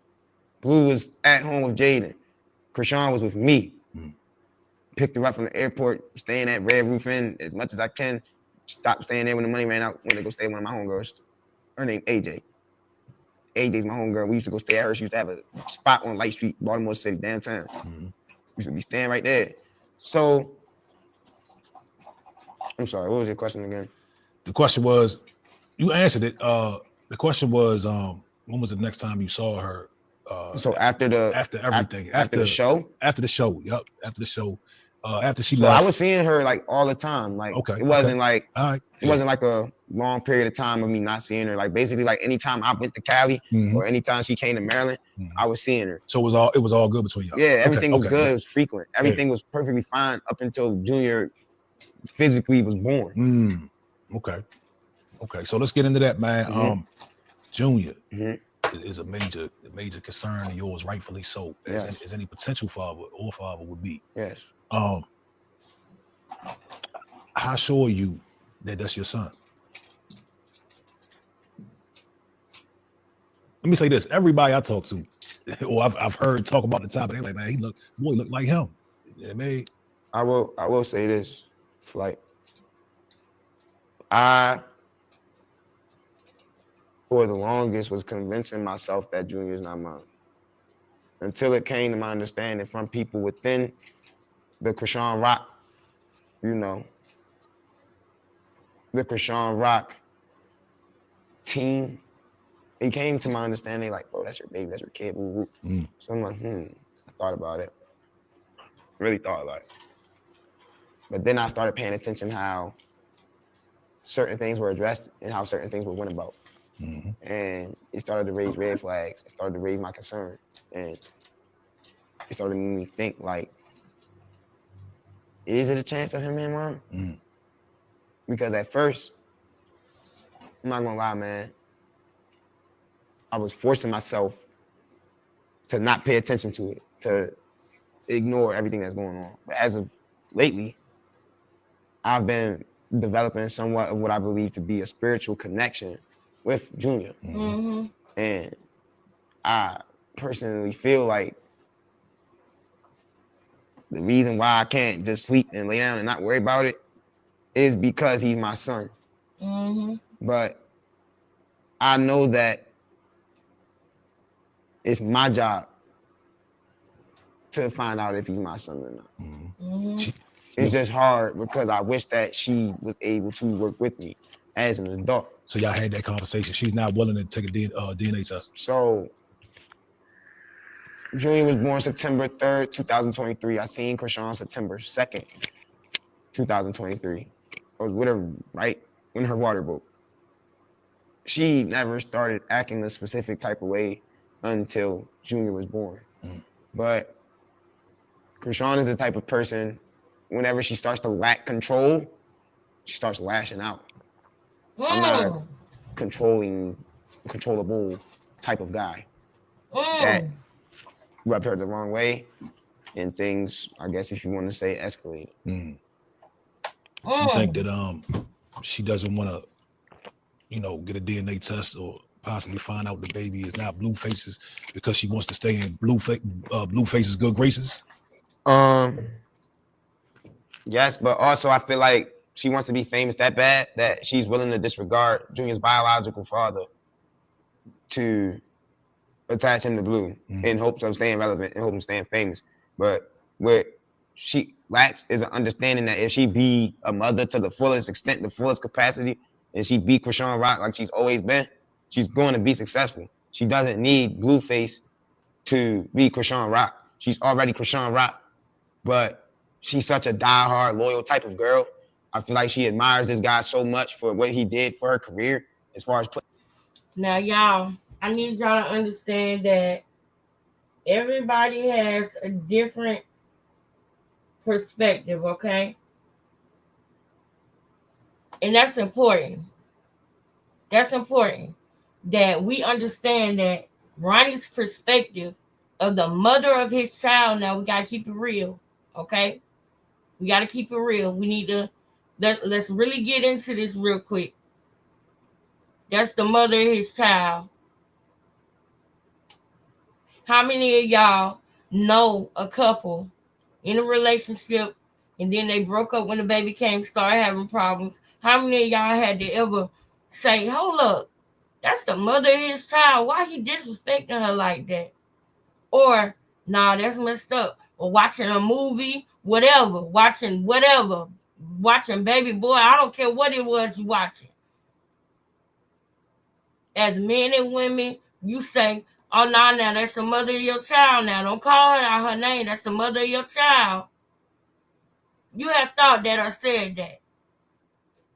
Blue was at home with Jaden. Chrisean was with me. Picked her up from the airport, staying at Red Roof Inn as much as I can. Stopped staying there when the money ran out. Went to go stay with one of my homegirls. Her name AJ. AJ's my homegirl. We used to go stay at her. She used to have a spot on Light Street, Baltimore City, downtown. We used to be staying right there. So, I'm sorry, what was your question again? The question was, you answered it. The question was, when was the next time you saw her? So after everything. After the show? After the show, yep. After the show. After she so left. I was seeing her like all the time. Like it wasn't like it wasn't like a long period of time of me not seeing her. Like basically like anytime I went to Cali or anytime she came to Maryland, I was seeing her. So it was all good between y'all. Yeah, everything was good. It was frequent. Everything was perfectly fine up until Junior physically was born. Okay. So let's get into that, man. Junior is a major concern of yours, rightfully so. As any potential father or father would be. Yes. How sure are you that that's your son? Let me say this: everybody I talk to, or I've heard talk about the topic, they're like, man, boy look like him. Yeah, man. I will say this, like I for the longest was convincing myself that Junior is not mine. Until it came to my understanding from people within the Chrisean Rock, the Chrisean Rock team, it came to my understanding like, bro, that's your baby, that's your kid. Woo, woo. So I'm like, I thought about it. Really thought about it. But then I started paying attention how certain things were addressed and how certain things were went about. And it started to raise red flags. It started to raise my concern. And it started to make me think like, is it a chance of him and mom? Because at first, I'm not gonna lie, man, I was forcing myself to not pay attention to it, to ignore everything that's going on. But as of lately, I've been developing somewhat of what I believe to be a spiritual connection with Junior. And I personally feel like the reason why I can't just sleep and lay down and not worry about it is because he's my son. But I know that it's my job to find out if he's my son or not. It's just hard because I wish that she was able to work with me as an adult. So y'all had that conversation. She's not willing to take a DNA test. So Junior was born September 3rd, 2023. I seen Chrisean September 2nd, 2023. I was with her right when her water broke. She never started acting a specific type of way until Junior was born. But Chrisean is the type of person, whenever she starts to lack control, she starts lashing out. I'm not a controllable type of guy. That rubbed her the wrong way, and things, I guess if you want to say, escalated. You think that she doesn't want to, get a DNA test or possibly find out the baby is not Blueface's because she wants to stay in Blueface's good graces? Yes, but also I feel like she wants to be famous that bad that she's willing to disregard Junior's biological father to attach him to Blue in hopes of staying relevant, in hopes of staying famous. But what she lacks is an understanding that if she be a mother to the fullest extent, the fullest capacity, and she be Chrisean Rock like she's always been, she's going to be successful. She doesn't need Blueface to be Chrisean Rock. She's already Chrisean Rock, but she's such a diehard, loyal type of girl. I feel like she admires this guy so much for what he did for her career as far as Now, y'all, I need y'all to understand that everybody has a different perspective, okay? And that's important. That's important that we understand that Ronnie's perspective of the mother of his child, now we got to keep it real, okay? We got to keep it real. We need to, let's really get into this real quick. That's the mother of his child. How many of y'all know a couple in a relationship and then they broke up when the baby came, started having problems? How many of y'all had to ever say, hold up, that's the mother of his child. Why you disrespecting her like that? Or, nah, that's messed up. Or watching a movie, watching Baby Boy. I don't care what it was you watching. As men and women, you say, oh, no, now that's the mother of your child now. Don't call her out her name. That's the mother of your child. You have thought that or said that.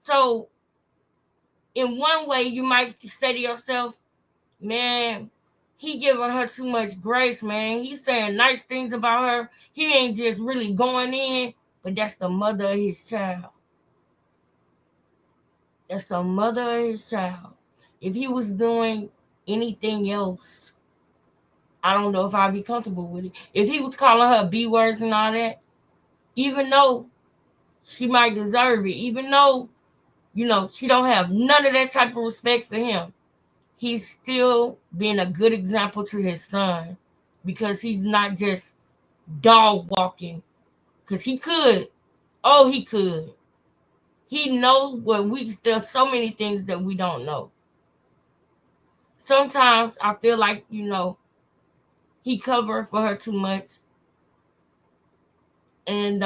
So, in one way, you might say to yourself, man, he giving her too much grace, man. He's saying nice things about her. He ain't just really going in, but that's the mother of his child. That's the mother of his child. If he was doing anything else, I don't know if I'd be comfortable with it. If he was calling her B words and all that, even though she might deserve it, even though, she don't have none of that type of respect for him, he's still being a good example to his son because he's not just dog walking. Because he could. Oh, he could. He knows there's so many things that we don't know. Sometimes I feel like, he covered for her too much. And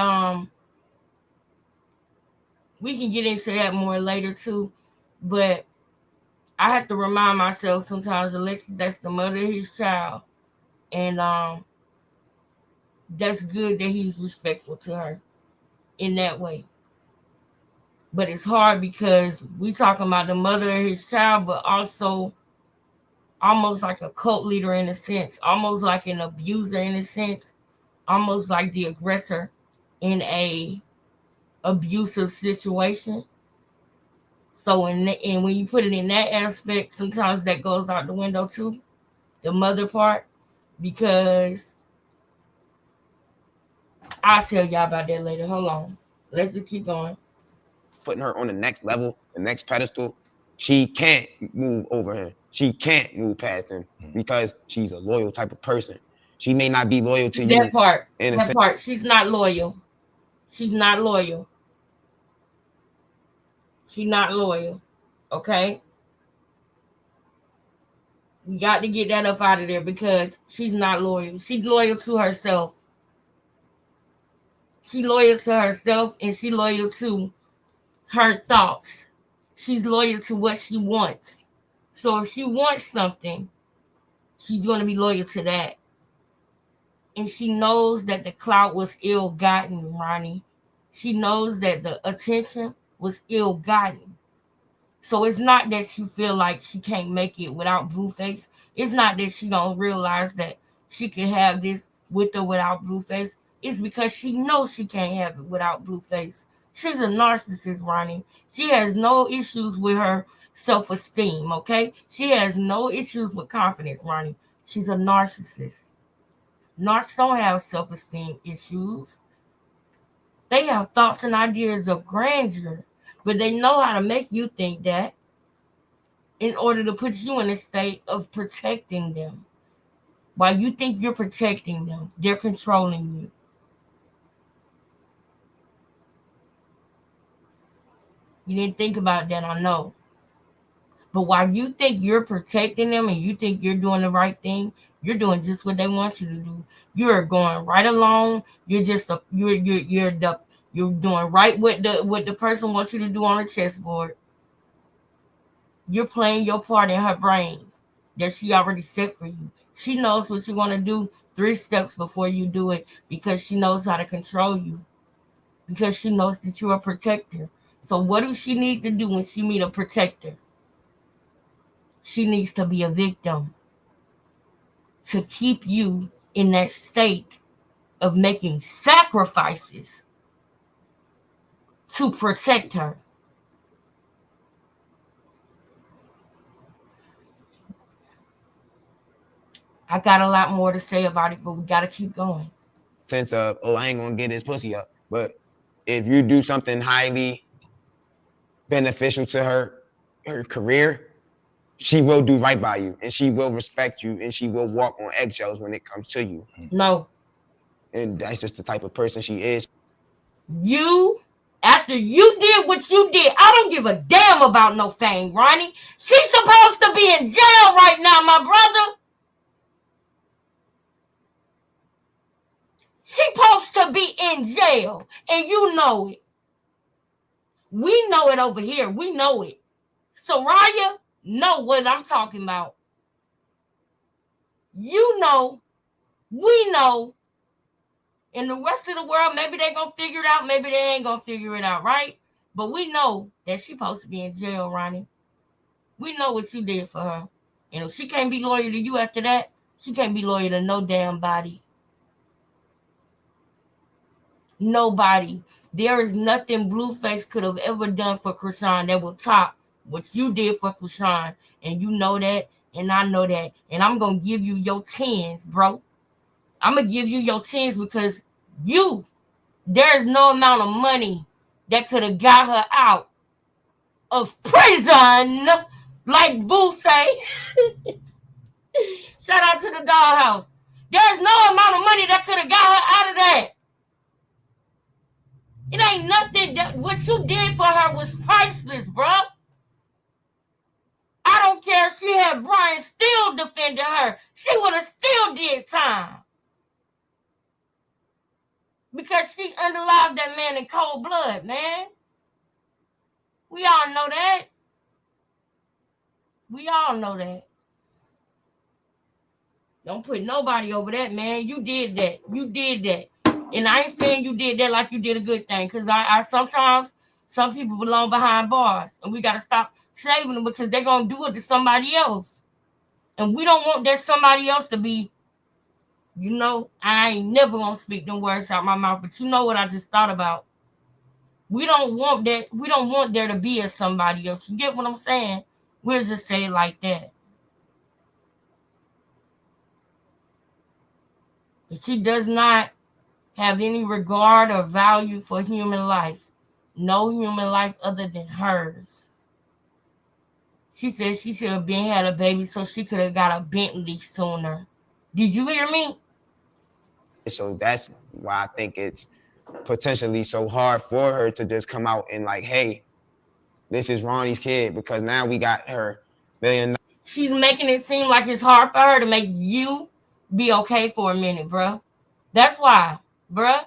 we can get into that more later too. But I have to remind myself sometimes, Alexis, that's the mother of his child, and that's good that he's respectful to her in that way. But it's hard because we talking about the mother of his child, but also almost like a cult leader in a sense, almost like an abuser in a sense, almost like the aggressor in a abusive situation. So and when you put it in that aspect, sometimes that goes out the window too, the mother part, because I'll tell y'all about that later. Hold on. Let's just keep going. Putting her on the next level, the next pedestal, she can't move over him. She can't move past him because she's a loyal type of person. She may not be loyal to you. That part. She's not loyal. She's not loyal. She's not loyal. Okay? We got to get that up out of there because she's not loyal. She's loyal to herself. She's loyal to herself and she's loyal to her thoughts. She's loyal to what she wants. So if she wants something, she's going to be loyal to that. And she knows that the clout was ill-gotten, Ronnie. She knows that the attention was ill-gotten. So it's not that she feel like she can't make it without Blueface. It's not that she don't realize that she can have this with or without Blueface. It's because she knows she can't have it without Blueface. She's a narcissist, Ronnie. She has no issues with her self-esteem, okay? She has no issues with confidence, Ronnie. She's a narcissist. Narcs don't have self-esteem issues. They have thoughts and ideas of grandeur, but they know how to make you think that in order to put you in a state of protecting them. While you think you're protecting them, they're controlling you. You didn't think about that, I know. But while you think you're protecting them and you think you're doing the right thing, you're doing just what they want you to do. You're going right along. You're just you're doing right what the person wants you to do on the chessboard. You're playing your part in her brain that she already set for you. She knows what you want to do 3 steps before you do it because she knows how to control you. Because she knows that you're a protector. So what does she need to do when she meet a protector? She needs to be a victim to keep you in that state of making sacrifices to protect her. I got a lot more to say about it, but we got to keep going. Sense of, oh, I ain't going to get his pussy up. But if you do something highly beneficial to her career, she will do right by you and she will respect you and she will walk on eggshells when it comes to you. No. And that's just the type of person she is. After you did what you did, I don't give a damn about no fame, Ronnie. She's supposed to be in jail right now, my brother. She's supposed to be in jail, and you know it. We know it over here. We know it. Soraya know what I'm talking about. You know, we know. And the rest of the world, maybe they're going to figure it out. Maybe they ain't going to figure it out, right? But we know that she's supposed to be in jail, Ronnie. We know what you did for her. And if she can't be loyal to you after that, she can't be loyal to no damn body. Nobody. There is nothing Blueface could have ever done for Chrisean that will top what you did for Chrisean. And you know that, and I know that. And I'm going to give you your 10s, bro. I'm going to give you your 10s because there's no amount of money that could have got her out of prison, like Boo say. Shout out to the dollhouse. There's no amount of money that could have got her out of that. It ain't nothing that what you did for her was priceless, bro. I don't care if she had Brian still defending her. She would have still did time. Because she unalived that man in cold blood, man. We all know that. We all know that. Don't put nobody over that, man. You did that. You did that. And I ain't saying you did that like you did a good thing. Because I sometimes some people belong behind bars. And we got to stop slaving them because they're going to do it to somebody else. And we don't want that somebody else to be, you know, I ain't never going to speak them words out my mouth. But you know what I just thought about? We don't want that. We don't want there to be a somebody else. You get what I'm saying? We'll just say it like that. But she does not have any regard or value for human life. No human life other than hers. She said she should have had a baby so she could have got a Bentley sooner. Did you hear me? So that's why I think it's potentially so hard for her to just come out and like, hey, this is Ronnie's kid, because now we got her $1 million. She's making it seem like it's hard for her to make you be okay for a minute, bruh. That's why, bruh.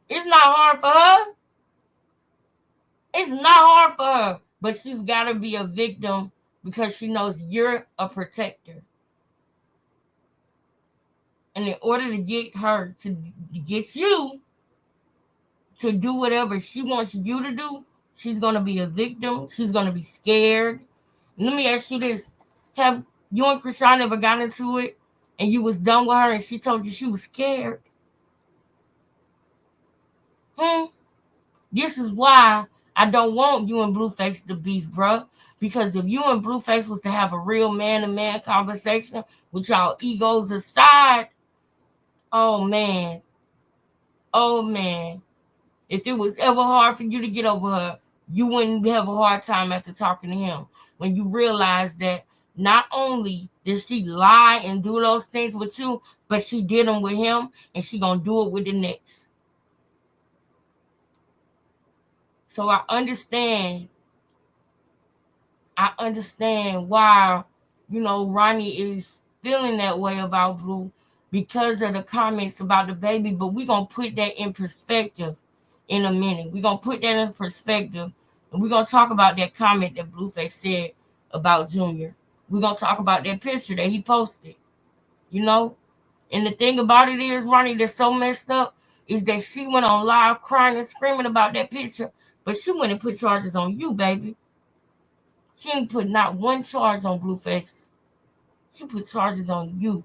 It's not hard for her. It's not hard for her. But she's got to be a victim because she knows you're a protector. And in order to get her to get you to do whatever she wants you to do, she's going to be a victim. She's going to be scared. And let me ask you this. Have you and Chrisean ever got into it and you was done with her and she told you she was scared? This is why I don't want you and Blueface to beef, bro. Because if you and Blueface was to have a real man-to-man conversation with y'all egos aside, oh man. If it was ever hard for you to get over her, you wouldn't have a hard time after talking to him. When you realize that not only did she lie and do those things with you, but she did them with him, and she gonna do it with the next. So I understand why, Ronnie is feeling that way about Blue because of the comments about the baby, but we're going to put that in perspective in a minute. We're going to put that in perspective, and we're going to talk about that comment that Blueface said about Junior. We're going to talk about that picture that he posted, And the thing about it is, Ronnie, that's so messed up is that she went on live crying and screaming about that picture, but she went and put charges on you, baby. She didn't put not one charge on Blueface. She put charges on you.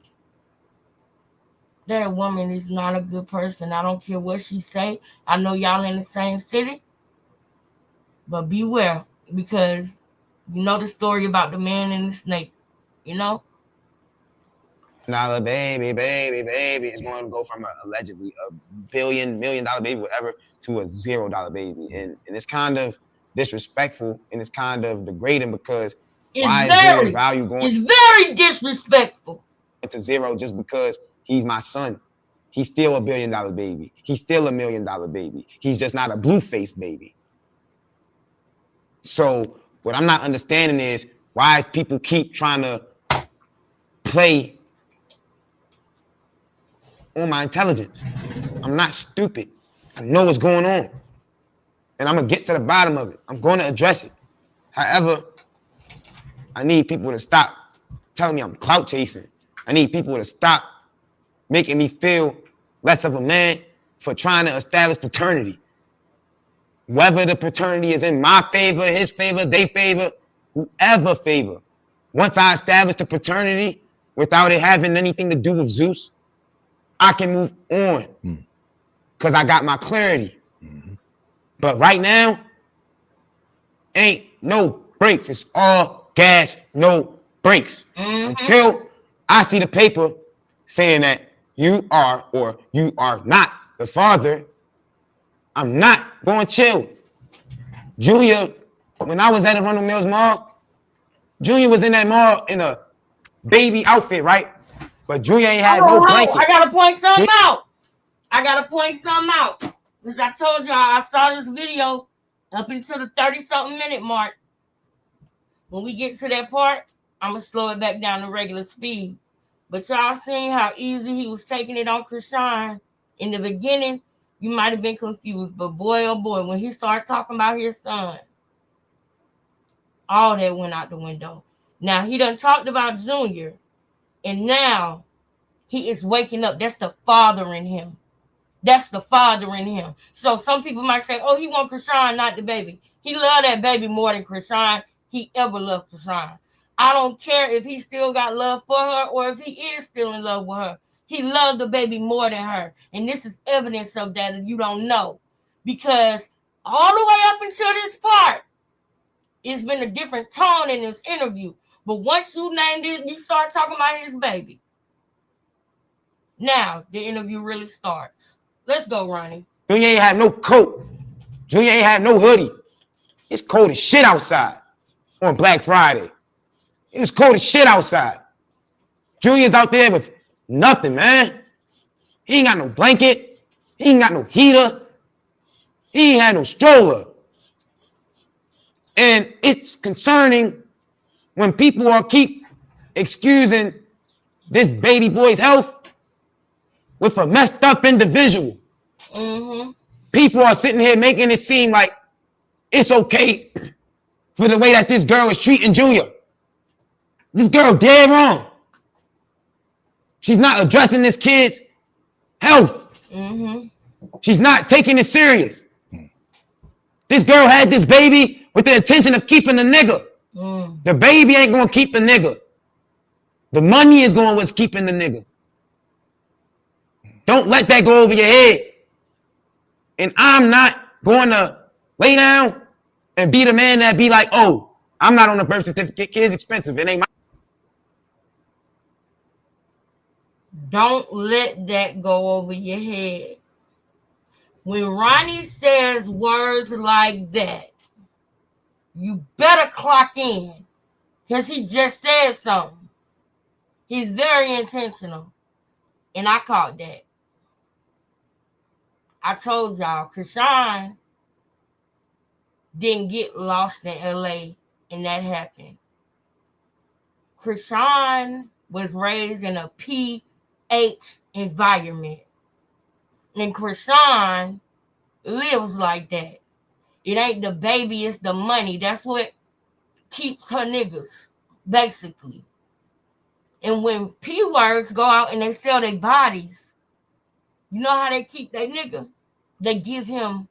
That woman is not a good person. I don't care what she say. I know y'all in the same city. But beware, because you know the story about the man and the snake, $1 baby is going to go from allegedly $1 million baby, whatever, to a $0 baby. And it's kind of disrespectful and it's kind of degrading because why is Junior's value going? It's very disrespectful. To zero just because he's my son. He's still a $1 billion baby. He's still $1 million baby. He's just not a Blueface baby. So what I'm not understanding is why people keep trying to play on my intelligence. I'm not stupid. I know what's going on. And I'm going to get to the bottom of it. I'm going to address it. However, I need people to stop telling me I'm clout chasing. I need people to stop making me feel less of a man for trying to establish paternity. Whether the paternity is in my favor, his favor, they favor, whoever favor. Once I establish the paternity without it having anything to do with Zeus, I can move on because I got my clarity. Mm-hmm. But right now, ain't no brakes. It's all gas, no brakes. Mm-hmm. Until I see the paper saying that you are or you are not the father, I'm not going to chill. Junior, when I was at the Ronald Mills Mall, Junior was in that mall in a baby outfit, right? But Junior ain't had no blanket. I got to point something out. Because I told y'all I saw this video up until the 30-something minute mark. When we get to that part, I'm going to slow it back down to regular speed. But y'all seen how easy he was taking it on Chrisean. In the beginning, you might have been confused. But boy, oh boy, when he started talking about his son, All that went out the window. Now, he done talked about Junior, and now he is waking up. That's the father in him. That's the father in him. So some people might say, oh, he want Chrisean, not the baby. He loved that baby more than Chrisean he ever loved Chrisean. I don't care if he still got love for her or if he is still in love with her. He loved the baby more than her. And this is evidence of that if you don't know. Because all the way up until this part, it's been a different tone in this interview. But once you named it, you start talking about his baby. Now, the interview really starts. Let's go, Ronnie. Junior ain't have no coat. Junior ain't have no hoodie. It's cold as shit outside on Black Friday. It was cold as shit outside. Junior's out there with nothing, man. He ain't got no blanket. He ain't got no heater. He ain't had no stroller. And it's concerning when people are keep excusing this baby boy's health with a messed up individual. Mm-hmm. People are sitting here making it seem like it's okay for the way that this girl is treating Junior. This girl dead wrong. She's not addressing this kid's health. Mm-hmm. She's not taking it serious. This girl had this baby with the intention of keeping the nigga. Mm. The baby ain't gonna keep the nigga. The money is going what's keeping the nigga. Don't let that go over your head. And I'm not going to lay down and be the man that be like, oh, I'm not on a birth certificate. Kid's expensive. It ain't my. Don't let that go over your head. When Ronnie says words like that, you better clock in. Because he just said something. He's very intentional. And I caught that. I told y'all, Chrisean didn't get lost in LA and that happened. Chrisean was raised in a PH environment. And Chrisean lives like that. It ain't the baby, it's the money. That's what keeps her niggas, basically. And when P-words go out and they sell their bodies, you know how they keep their nigga? They give him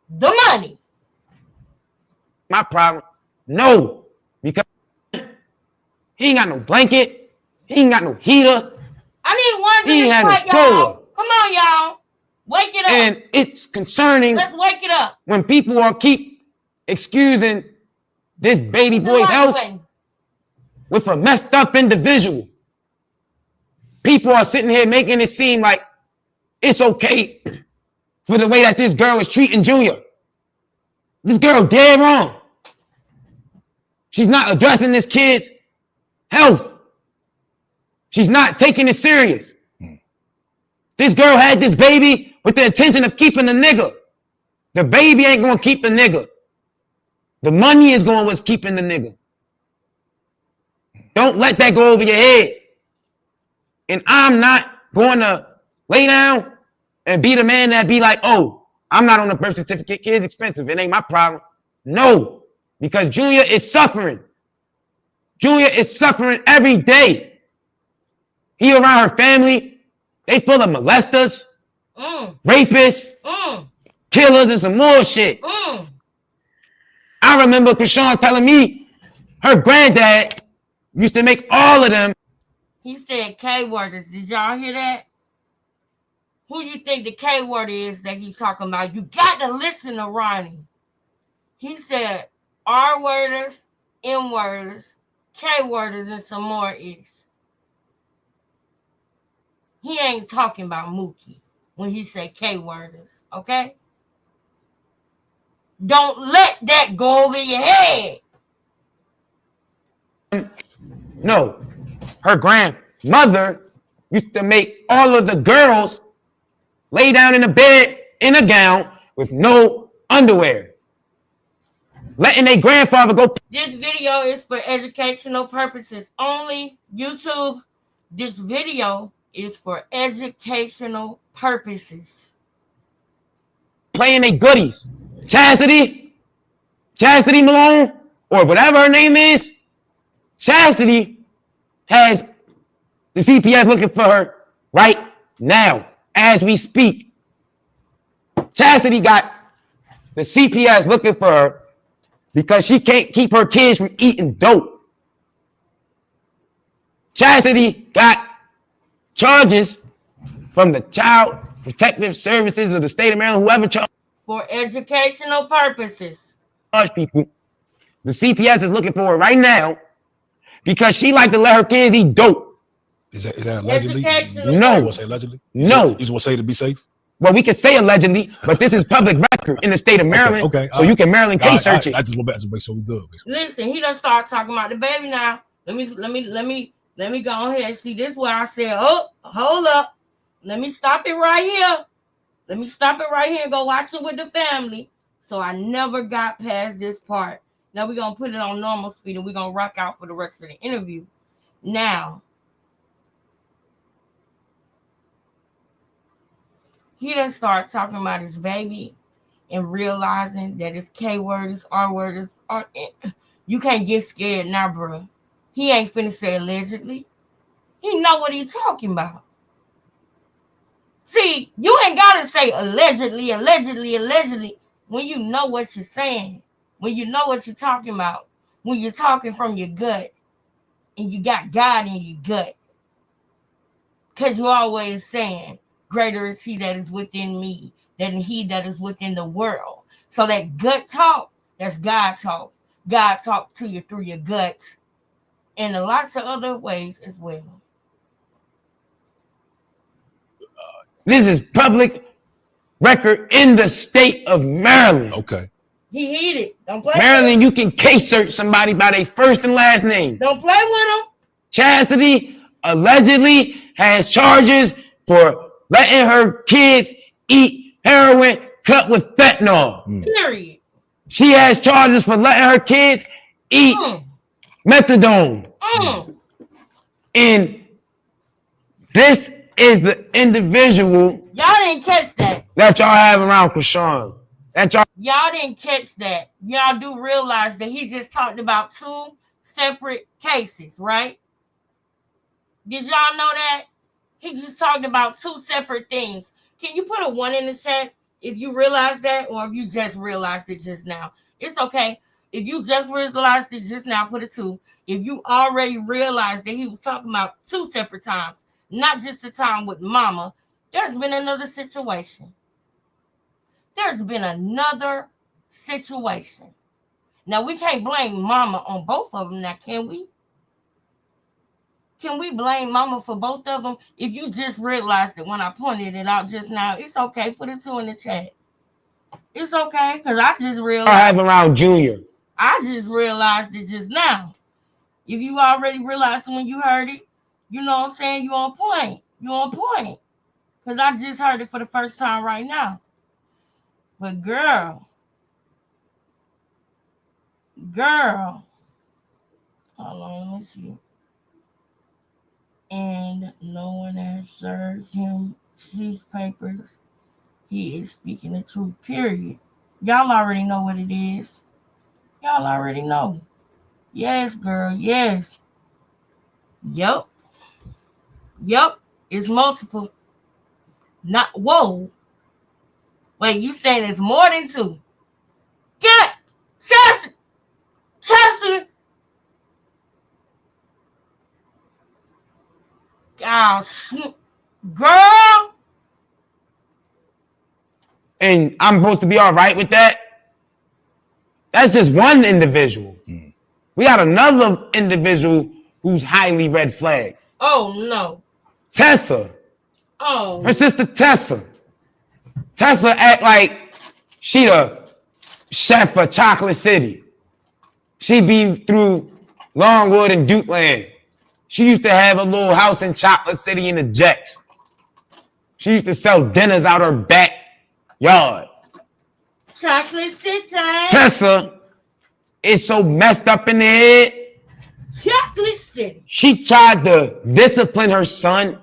the money. My problem? No. Because he ain't got no blanket. He ain't got no heater. I need one He ain't had no stroller. Come on, y'all. Wake it up. And it's concerning. Let's wake it up. When people are keep excusing this baby boy's health with a messed up individual. People are sitting here making it seem like it's okay for the way that this girl is treating Junior. This girl dead wrong. She's not addressing this kid's health. She's not taking it serious. This girl had this baby with the intention of keeping the nigga. The baby ain't gonna keep the nigga. The money is going what's keeping the nigga. Don't let that go over your head. And I'm not going to lay down and be the man that be like, oh, I'm not on a birth certificate. Kid's expensive. It ain't my problem. No, because Junior is suffering. Junior is suffering every day. He around her family. They full of molesters, rapists, killers, and some more shit. I remember Chrisean telling me her granddad used to make all of them. He said K-worders. Did y'all hear that? Who you think the K-word is that he's talking about? You got to listen to Ronnie. He said R-worders, M-worders, K-worders, and some more ish. He ain't talking about Mookie when he say K-worders, okay? Don't let that go over your head. No, her grandmother used to make all of the girls lay down in a bed in a gown with no underwear. Letting their grandfather go. This video is for educational purposes only. YouTube, this video is for educational purposes. Playing their goodies. Chastity Chastity Malone, or whatever her name is, Chastity has the CPS looking for her right now as we speak. Chastity got the CPS looking for her because she can't keep her kids from eating dope. Chastity got charges from the Child Protective Services of the state of Maryland, whoever charged For educational purposes. people. The CPS is looking for her right now because she like to let her kids eat dope. Is that allegedly? Educational No. You want to say allegedly? No. You just want to say to be safe? Well, we can say allegedly, but this is public record in the state of Maryland. Okay. So you can Maryland case search it. I just want to make sure we good. Listen, he done start talking about the baby now. Let me go ahead. See, this is where I said, oh, hold up. Let me stop it right here. Let me stop it right here and go watch it with the family. So I never got past this part. Now we're going to put it on normal speed and we're going to rock out for the rest of the interview. Now, he done start talking about his baby and realizing that his K word, his R word, is R. You can't get scared now, bro. He ain't finna say allegedly. He know what he talking about. See, you ain't gotta say allegedly when you know what you're saying, when you know what you're talking about, when you're talking from your gut and you got God in your gut. Because you're always saying, greater is he that is within me than he that is within the world. So that gut talk, that's God talk. God talk to you through your guts and in lots of other ways as well. This is public record in the state of Maryland. Okay. He heated. Don't play Maryland, you can case search somebody by their first and last name. Don't play with him. Chastity allegedly has charges for letting her kids eat heroin cut with fentanyl. Period. She has charges for letting her kids eat methadone. And this is the individual Y'all didn't catch that. that y'all have around Chrisean. Y'all didn't catch that. Y'all do realize that he just talked about two separate cases, right? Did y'all know that? He just talked about two separate things. Can you put a 1 in the chat if you realized that, or if you just realized it just now? It's okay. If you just realized it just now, put a 2. If you already realized that he was talking about two separate times, not just the time with mama, there's been another situation. There's been another situation. Now, we can't blame mama on both of them now, can we? Can we blame mama for both of them? If you just realized it when I pointed it out just now, it's okay. Put a 2 in the chat. It's okay, because I just realized. I have around Junior. I just realized it just now. If you already realized when you heard it, you know what I'm saying? You on point. You on point. Because I just heard it for the first time right now. But girl, hold on, let me see. And no one has served him these papers. He is speaking the truth, period. Y'all already know what it is. Y'all already know. Yes, girl, yes. Yep. It's multiple. Not, whoa. Wait, you saying it's more than 2? Get! Chastity! Oh, girl! And I'm supposed to be all right with that? That's just one individual. We got another individual who's highly red flag. Oh, no. Tessa. Oh. Her sister Tessa. Tessa act like she the chef of Chocolate City. She be through Longwood and Dukeland. She used to have a little house in Chocolate City in the Jets. She used to sell dinners out her backyard. Chocolate City. Tessa is so messed up in the head. Chocolate City. She tried to discipline her son,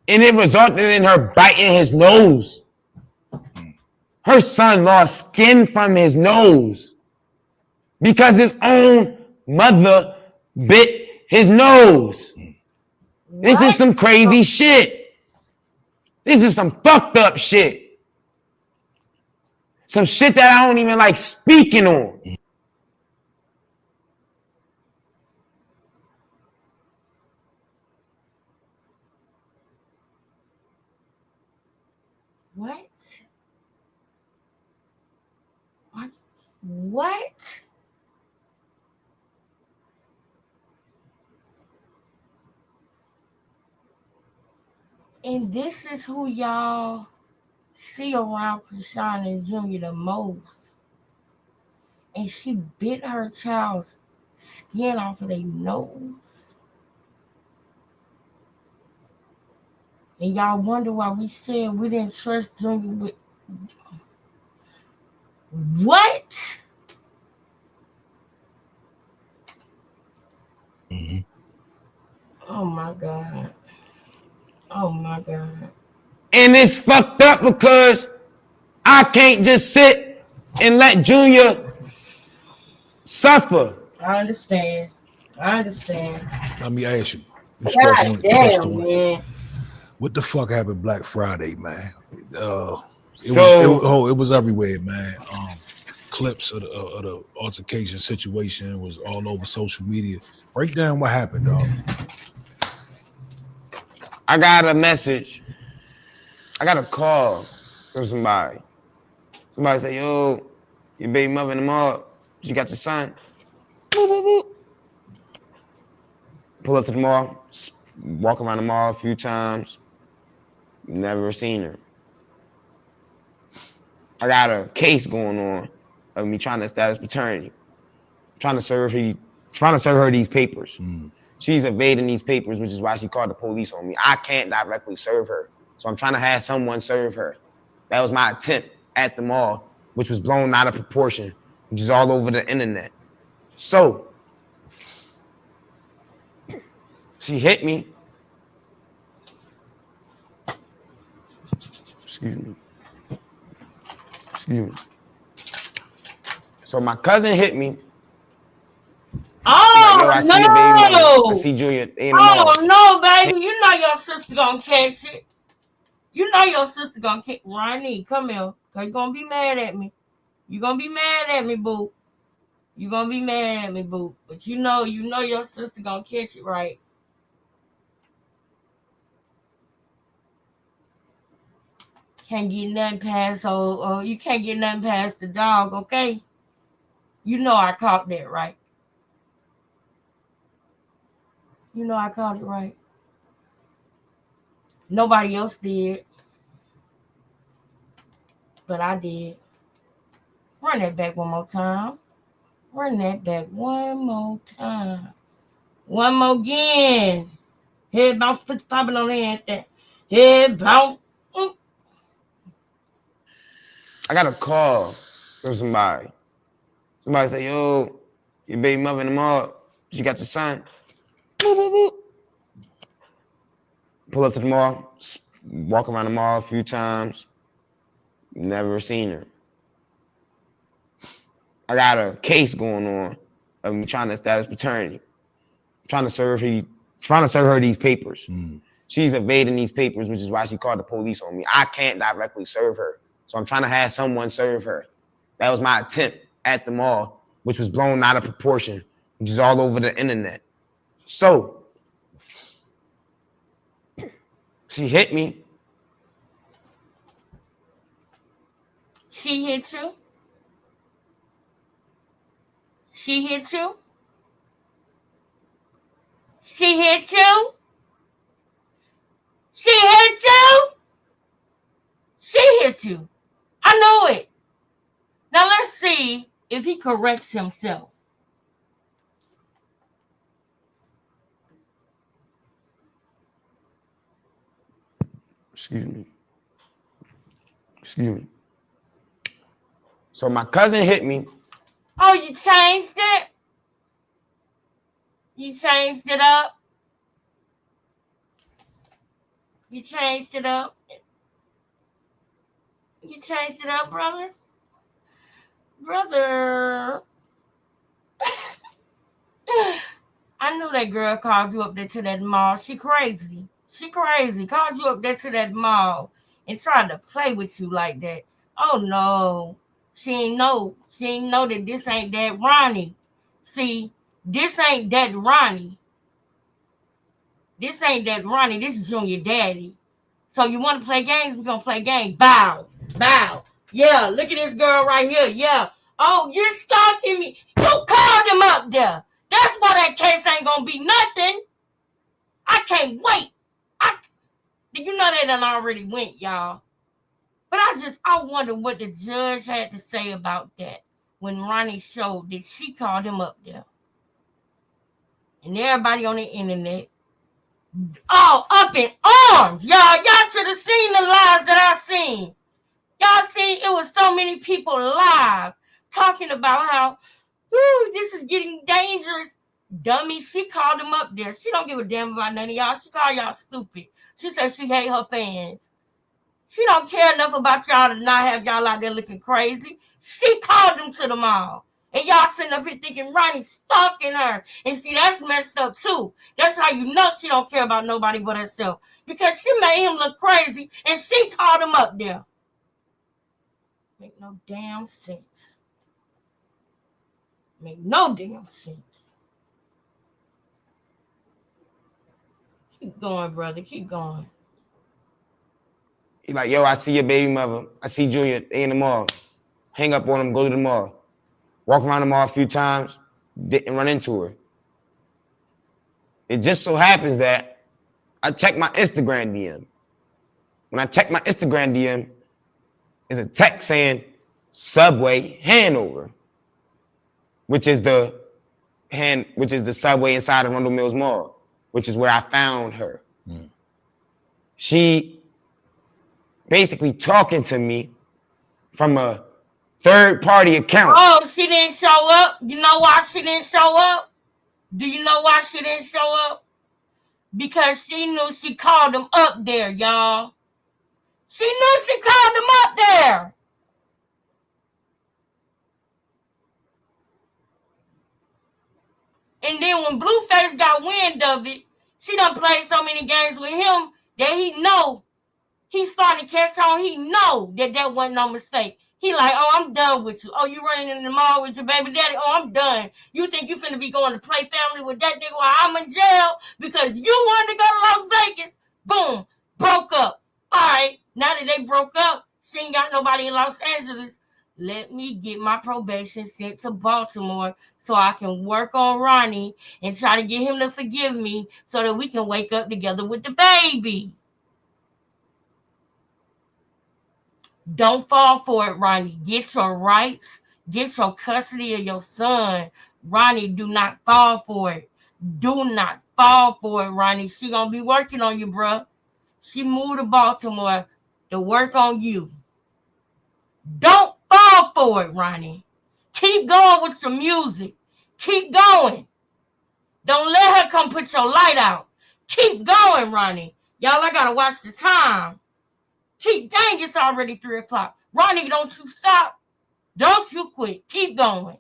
and it resulted in her biting his nose. Her son lost skin from his nose because his own mother bit his nose. This is some crazy shit. This is some fucked up shit. Some shit that I don't even like speaking on. What? What? And this is who y'all see around Chrisean Jr. the most. And she bit her child's skin off of their nose. And y'all wonder why we said we didn't trust Junior with what? Mm-hmm. Oh my God. Oh my God. And it's fucked up because I can't just sit and let Junior suffer. I understand. Let me ask you. You spoke God on it, touched damn, on it. man. What the fuck happened Black Friday, man? So it was everywhere, man. Clips of the altercation situation was all over social media. Break down what happened, dog. I got a message. I got a call from somebody. Somebody said, yo, your baby mother in the mall. She got your son. Boop, boop, boop. Pull up to the mall. Walk around the mall a few times. Never seen her. I got a case going on of me trying to establish paternity. Trying to serve her these papers. She's evading these papers, which is why she called the police on me. I can't directly serve her. So I'm trying to have someone serve her. That was my attempt at the mall, which was blown out of proportion, which is all over the internet. So she hit me. Excuse me. So my cousin hit me. Oh, like, yo, I see your baby mother. I see Junior in the mall. Oh, no, baby. You know your sister gonna catch it. You know your sister gonna catch Ronnie, come here. Cause you're gonna be mad at me. You're gonna be mad at me, boo. You're gonna be mad at me, boo. But you know your sister gonna catch it right. Can't get nothing past you can't get nothing past the dog, okay? You know I caught that right. You know I caught it right. Nobody else did. But I did. Run that back one more time. Run that back one more time. One more again. Head bounce, put the popping on the end. Head bounce. I got a call from somebody. Somebody said, yo, your baby mother in the mall. She got your son. Boop, boop, boop. Pull up to the mall. Walk around the mall a few times. Never seen her. I got a case going on of me trying to establish paternity. Trying to serve her these papers. She's evading these papers, which is why she called the police on me. I can't directly serve her. So I'm trying to have someone serve her. That was my attempt at the mall, which was blown out of proportion, which is all over the internet. So she hit me. She hit you? She hit you? She hit you? She hit you? She hit you. I know it. Now let's see if he corrects himself. Excuse me. So my cousin hit me. Oh, you changed it? You changed it up? You changed it up? You changed it up, brother. Brother. I knew that girl called you up there to that mall. She crazy. She crazy. Called you up there to that mall and tried to play with you like that. Oh no. She ain't know. She ain't know that this ain't that Ronnie. See, this ain't that Ronnie. This ain't that Ronnie. This is Junior Daddy. So you want to play games? We're going to play games. Bow. Bow. Yeah, look at this girl right here. Yeah. Oh, you're stalking me. You called him up there. That's why that case ain't going to be nothing. I can't wait. Did you know that done already went, y'all? But I wonder what the judge had to say about that when Ronnie showed that she called him up there. And everybody on the internet all up in arms. Y'all should have seen the lives that I seen. Y'all seen it was so many people live talking about how, this is getting dangerous. Dummy, she called him up there. She don't give a damn about none of y'all. She called y'all stupid. She said she hate her fans. She don't care enough about y'all to not have y'all out there looking crazy. She called them to the mall. And y'all sitting up here thinking Ronnie's stalking her. And see, that's messed up too. That's how you know she don't care about nobody but herself. Because she made him look crazy and she called him up there. Make no damn sense. Make no damn sense. Keep going, brother. Keep going. He's like, yo, I see your baby mother. I see Julia. They in the mall. Hang up on him, go to the mall. Walk around the mall a few times, didn't run into her. It just so happens that I checked my Instagram DM. When I checked my Instagram DM, there's a text saying Subway Hanover, which is the Subway inside of Rundle Mills Mall, which is where I found her. Mm. She basically talking to me from a third-party account. Oh, she didn't show up? You know why she didn't show up? Do you know why she didn't show up? Because she knew she called him up there, y'all. She knew she called him up there. And then when Blueface got wind of it, she done played so many games with him that he know. He starting to catch on. He know that wasn't no mistake. He like, oh, I'm done with you. Oh, you running in the mall with your baby daddy? Oh, I'm done. You think you finna be going to play family with that nigga while I'm in jail because you wanted to go to Las Vegas? Boom, broke up. All right, now that they broke up, she ain't got nobody in Los Angeles. Let me get my probation sent to Baltimore so I can work on Ronnie and try to get him to forgive me so that we can wake up together with the baby. Don't fall for it, Ronnie. Get your rights. Get your custody of your son. Ronnie, do not fall for it. Do not fall for it, Ronnie. She gonna be working on you, bruh. She moved to Baltimore to work on you. Don't fall for it, Ronnie. Keep going with your music. Keep going. Don't let her come put your light out. Keep going, Ronnie. Y'all, I gotta watch the time. Dang, it's already 3 o'clock. Ronnie, don't you stop. Don't you quit. Keep going.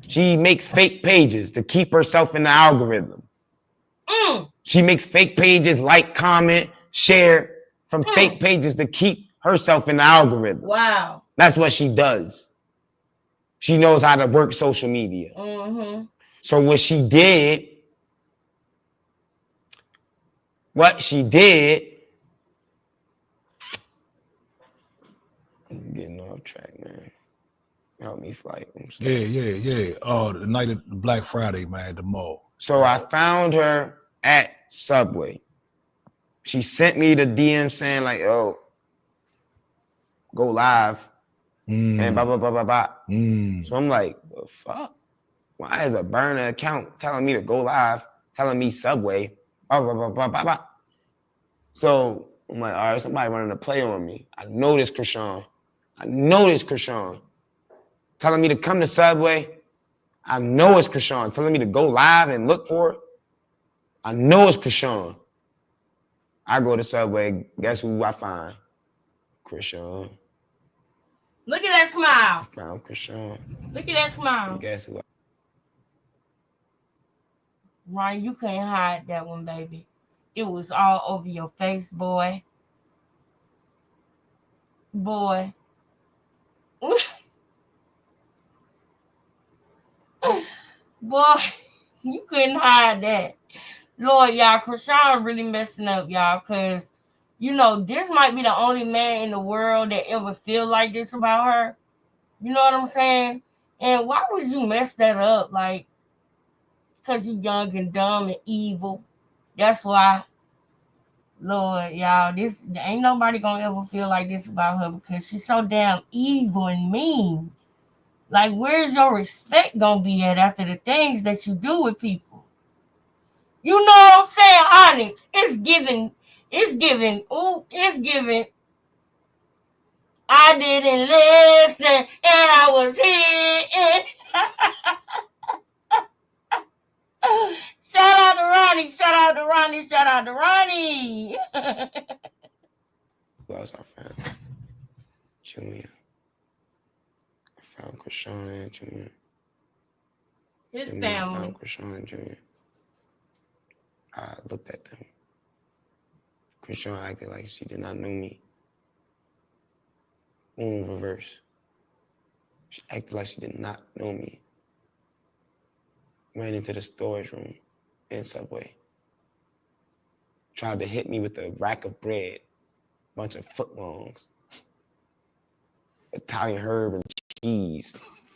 She makes fake pages to keep herself in the algorithm. She makes fake pages, like, comment, share from fake pages to keep herself in the algorithm. Wow. That's what she does. She knows how to work social media. Mm-hmm. So what she did, I'm getting off track, man. Help me, flight. Yeah. Oh, the night of Black Friday, man, at the mall. So I found her at Subway. She sent me the DM saying like, "Oh, go live," and blah blah blah blah blah. So I'm like, "The fuck? Why is a burner account telling me to go live? Telling me Subway? Blah blah blah blah blah blah." So I'm like, all right, somebody running a play on me. I know this Chrisean. Telling me to come to Subway. I know it's Chrisean. Telling me to go live and look for it. I know it's Chrisean. I go to Subway. Guess who I find? Chrisean. Look at that smile. I found Chrisean. Look at that smile. Guess who? Ronnie, you can't hide that one, baby. It was all over your face, boy. Boy. Boy, you couldn't hide that. Lord, y'all, Chrisean really messing up, y'all, because, you know, this might be the only man in the world that ever feel like this about her. You know what I'm saying? And why would you mess that up? Like, because you young and dumb and evil. That's why. Lord, y'all, this ain't nobody gonna ever feel like this about her because she's so damn evil and mean. Like, where's your respect gonna be at after the things that you do with people? You know what I'm saying, Onyx? It's giving. I didn't listen and I was here. Shout out to Ronnie. Shout out to Ronnie. Shout out to Ronnie. Who else I found? Junior. I found Chrisean and Junior. His I family. found Chrisean and Junior. I looked at them. Chrisean acted like she did not know me. In reverse. She acted like she did not know me. Ran into the storage room in Subway. Tried to hit me with a rack of bread, bunch of footlongs, Italian herb and cheese,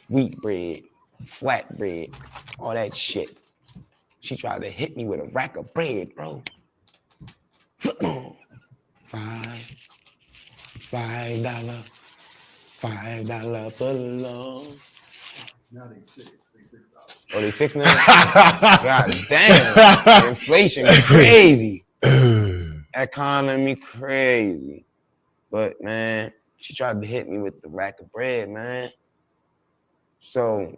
wheat bread, flat bread, all that shit. She tried to hit me with a rack of bread, bro. Footlong. $5 footlong. Now they $6. Oh, they $6 now? God damn. Inflation crazy. Economy crazy. But, man, she tried to hit me with the rack of bread, man. So,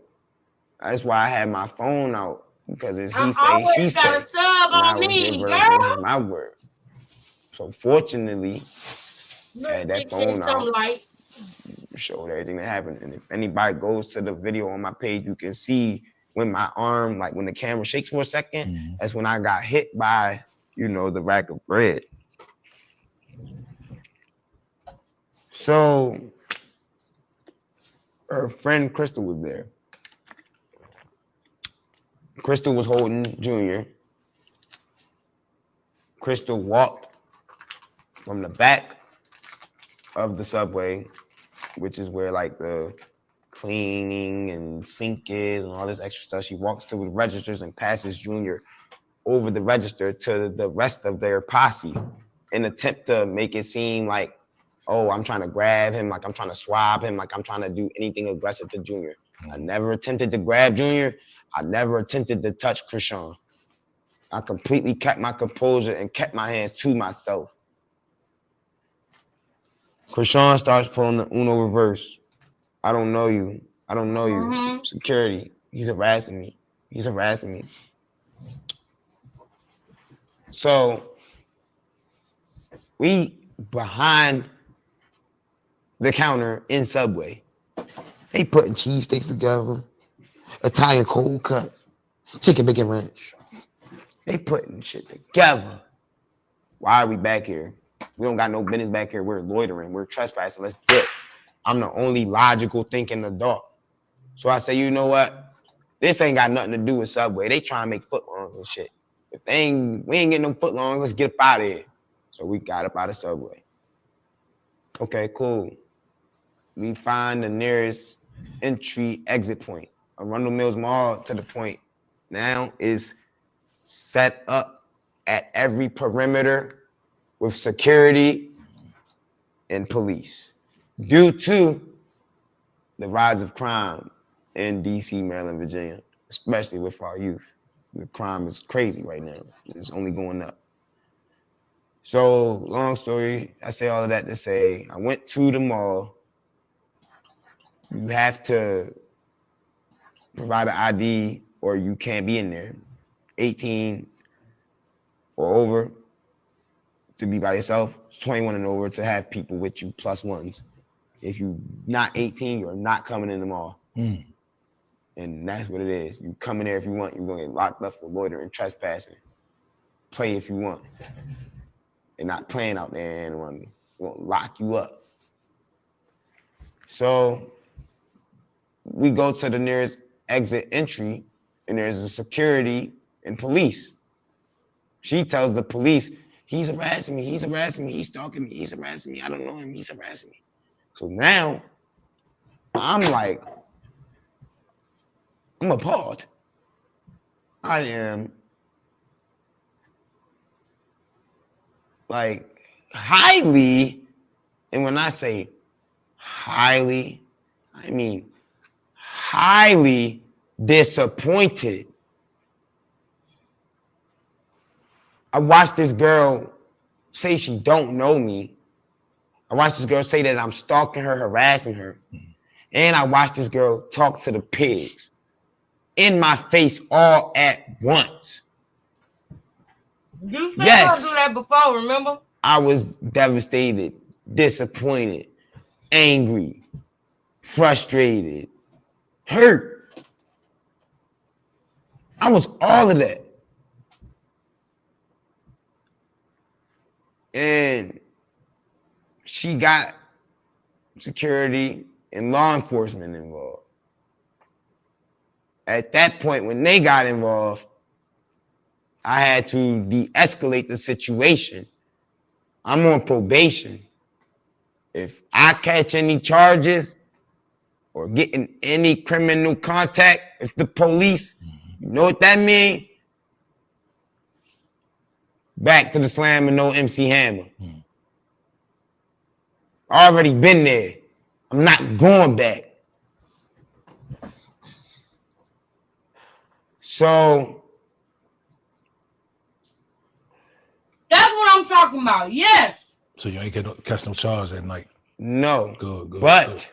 that's why I had my phone out. Because it's he say, she say. Got a sub on me, girl. My word. So, fortunately, I had that phone out. Showed everything that happened. And if anybody goes to the video on my page, you can see when my arm, like when the camera shakes for a second, that's when I got hit by, you know, the rack of bread. So her friend Crystal was there. Crystal was holding Junior. Crystal walked from the back of the Subway, which is where like the cleaning and sink is and all this extra stuff. She walks to the registers and passes Junior over the register to the rest of their posse in an attempt to make it seem like, oh, I'm trying to grab him, like I'm trying to swab him, like I'm trying to do anything aggressive to Junior. I never attempted to grab Junior. I never attempted to touch Chrisean. I completely kept my composure and kept my hands to myself. Chrisean starts pulling the Uno reverse. I don't know you. I don't know you. Security. He's harassing me. He's harassing me. So we behind the counter in Subway. They putting cheesesteaks together, Italian cold cut, chicken bacon ranch. They putting shit together. Why are we back here? We don't got no business back here. We're loitering. We're trespassing. Let's dip. I'm the only logical thinking adult. So I say, you know what? This ain't got nothing to do with Subway. They trying to make footlongs and shit. If we ain't getting no footlongs, let's get up out of here. So we got up out of Subway. Okay, cool. We find the nearest entry exit point. Arundel Mills Mall to the point now is set up at every perimeter with security and police due to the rise of crime in DC, Maryland, Virginia, especially with our youth. The crime is crazy right now. It's only going up. So, long story, I say all of that to say, I went to the mall. You have to provide an ID or you can't be in there. 18 or over, to be by yourself. 21 and over to have people with you plus ones. If you not 18, you're not coming in the mall. And that's what it is. You come in there if you want. You're going to get locked up for loitering, trespassing. Play if you want. And not playing out there and we're going to lock you up. So we go to the nearest exit entry and there's a security and police. She tells the police, he's harassing me, he's stalking me, he's harassing me. I don't know him, he's harassing me. So now I'm like, I'm appalled. I am like highly, and when I say highly, I mean highly disappointed. I watched this girl say she don't know me. I watched this girl say that I'm stalking her, harassing her. And I watched this girl talk to the pigs in my face all at once. You said yes. I'll do that before, remember? I was devastated, disappointed, angry, frustrated, hurt. I was all of that. And she got security and law enforcement involved. At that point, when they got involved, I had to de-escalate the situation. I'm on probation. If I catch any charges or get in any criminal contact with the police, you know what that means? Back to the slam and no MC Hammer. Already been there. I'm not going back. So that's what I'm talking about. Yes. So you ain't catch no charges at night? No. Good. But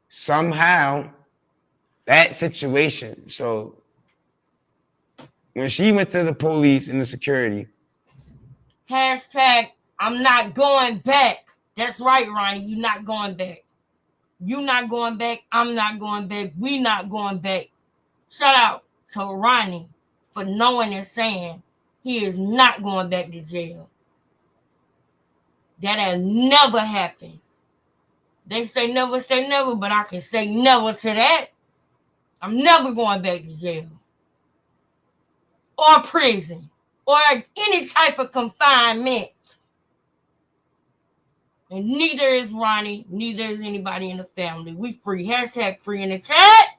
somehow that situation, so when she went to the police and the security. Hashtag, I'm not going back. That's right, Ronnie. You're not going back. You not going back. I'm not going back. We not going back. Shout out to Ronnie for knowing and saying he is not going back to jail. That has never happened. They say never, but I can say never to that. I'm never going back to jail. Or prison. Or any type of confinement. And neither is Ronnie, neither is anybody in the family. We free. Hashtag free in the chat.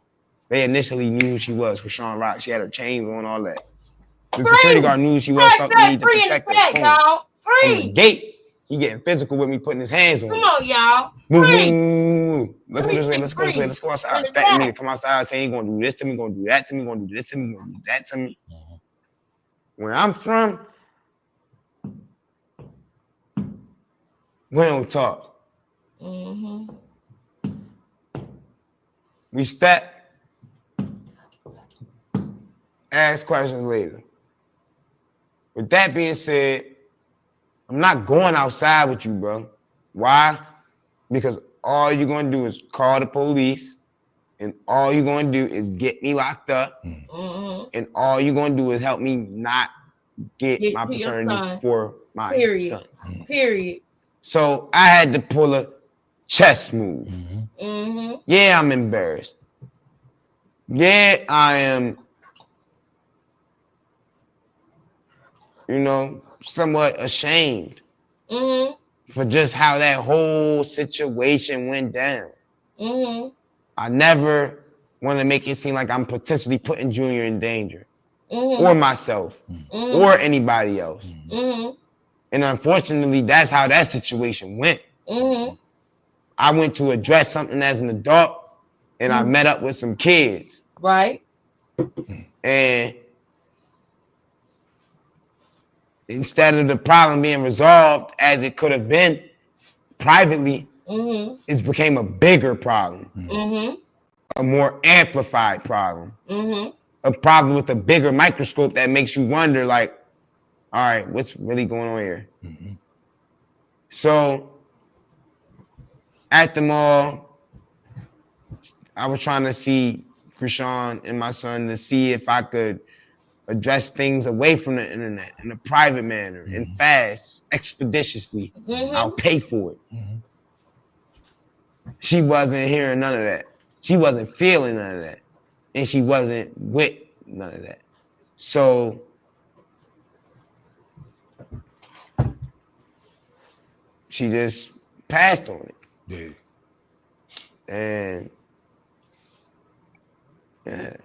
They initially knew who she was, Chrisean Rock. She had her chains on, all that. The security guard knew who she was. Hashtag free in the chat, y'all. Free. On the gate. He getting physical with me, putting his hands on me. Come on, y'all. Move. Let's go this way. Let's go this way. Let's go outside. Threatening me to come outside saying he's going to do this to me, going to do that to me, going to do this to me, going to do that to me. Where I'm from, we don't talk. We step, ask questions later. With that being said, I'm not going outside with you, bro. Why? Because all you're going to do is call the police, and all you're going to do is get me locked up, and all you're going to do is help me not get my paternity for my son. Period. So I had to pull a chess move. Yeah, I'm embarrassed. Yeah, I am, somewhat ashamed for just how that whole situation went down. I never want to make it seem like I'm potentially putting Junior in danger or myself or anybody else. And unfortunately, that's how that situation went. I went to address something as an adult, and I met up with some kids. Right. And instead of the problem being resolved as it could have been privately, it became a bigger problem. A more amplified problem. A problem with a bigger microscope that makes you wonder, like, all right, what's really going on here? Mm-hmm. So at the mall, I was trying to see Chrisean and my son to see if I could address things away from the internet in a private manner and fast, expeditiously. I'll pay for it. Mm-hmm. She wasn't hearing none of that. She wasn't feeling none of that. And she wasn't with none of that. So she just passed on it. Yeah. And yeah,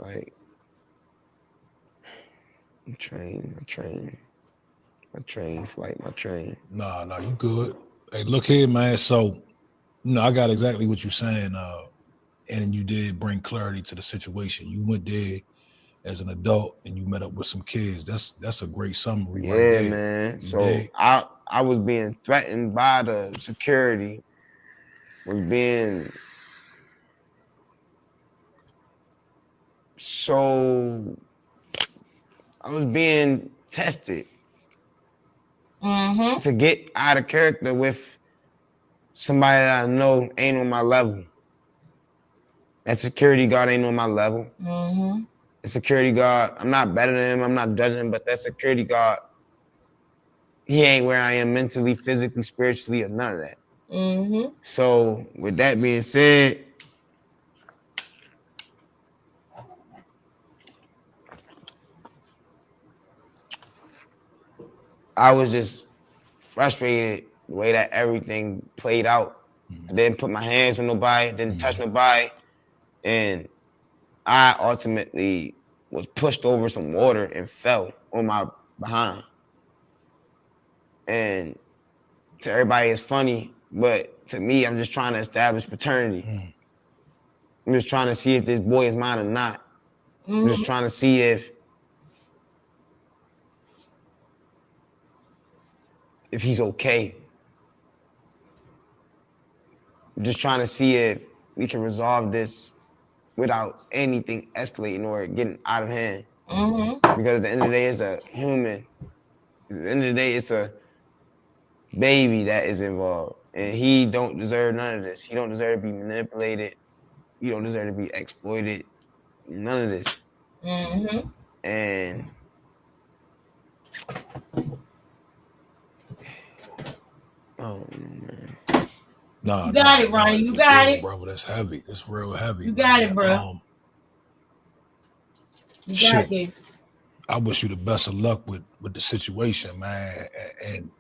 like my train, flight, my train. Nah, you good. Hey, look here, man. So, I got exactly what you're saying. And you did bring clarity to the situation. You went there as an adult and you met up with some kids. That's a great summary right there. Yeah, man. So I was being threatened by the security, was being I was being tested to get out of character with somebody that I know ain't on my level. That security guard ain't on my level. The security guard, I'm not better than him, I'm not judging him, but that security guard, he ain't where I am mentally, physically, spiritually, or none of that. So with that being said, I was just frustrated the way that everything played out. I didn't put my hands on nobody, didn't touch nobody, and I ultimately was pushed over some water and fell on my behind. And to everybody, it's funny, but to me, I'm just trying to establish paternity. I'm just trying to see if this boy is mine or not. I'm just trying to see if he's okay. I'm just trying to see if we can resolve this without anything escalating or getting out of hand. Because at the end of the day, it's a human. At the end of the day, it's a baby that is involved. And he don't deserve none of this. He don't deserve to be manipulated. He don't deserve to be exploited. None of this. And oh man. You got it, Ronnie. You got it, bro. That's heavy. That's real heavy. You got it, bro. You got this. I wish you the best of luck with the situation, man. And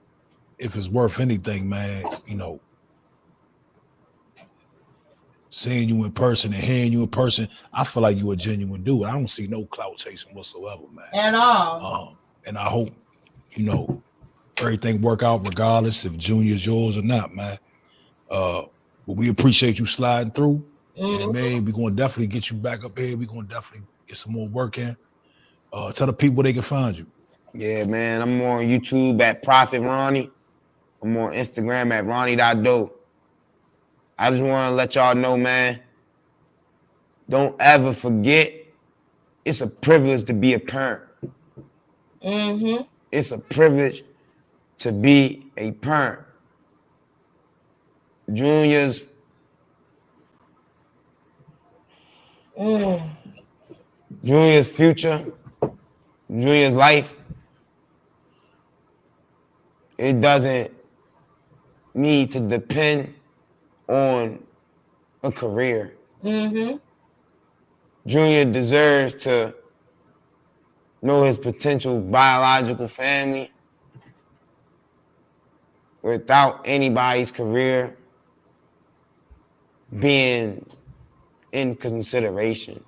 if it's worth anything, man, seeing you in person and hearing you in person, I feel like you a genuine dude. I don't see no clout chasing whatsoever, man. At all. And I hope, everything work out regardless if Junior's yours or not, man. But we appreciate you sliding through. And man, we're gonna definitely get you back up here. We're gonna definitely get some more work in. Tell the people they can find you. Yeah, man. I'm on YouTube at Prophet Ronnie. I'm on Instagram at Ronnie.dope. I just want to let y'all know, man, don't ever forget, it's a privilege to be a parent. It's a privilege to be a parent. Junior's future, Junior's life, it doesn't need to depend on a career. Junior deserves to know his potential biological family without anybody's career being in consideration.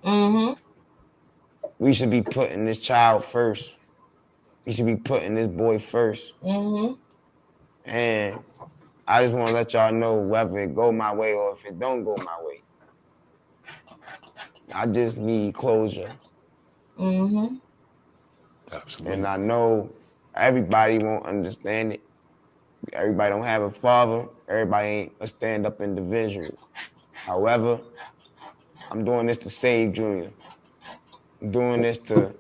We should be putting this child first. We should be putting this boy first. And I just want to let y'all know whether it go my way or if it don't go my way. I just need closure. Absolutely. And I know everybody won't understand it. Everybody don't have a father. Everybody ain't a stand-up individual. However, I'm doing this to save Junior. I'm doing this to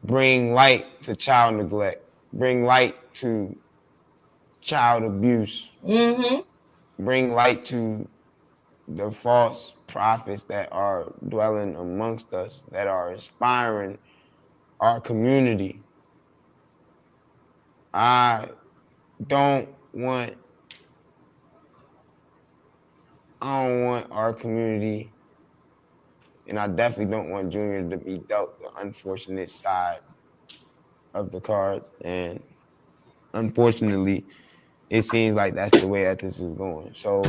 bring light to child neglect, bring light to child abuse, bring light to the false prophets that are dwelling amongst us, that are inspiring our community. I don't want our community, and I definitely don't want Junior to be dealt the unfortunate side of the cards. And unfortunately, it seems like that's the way that this is going. So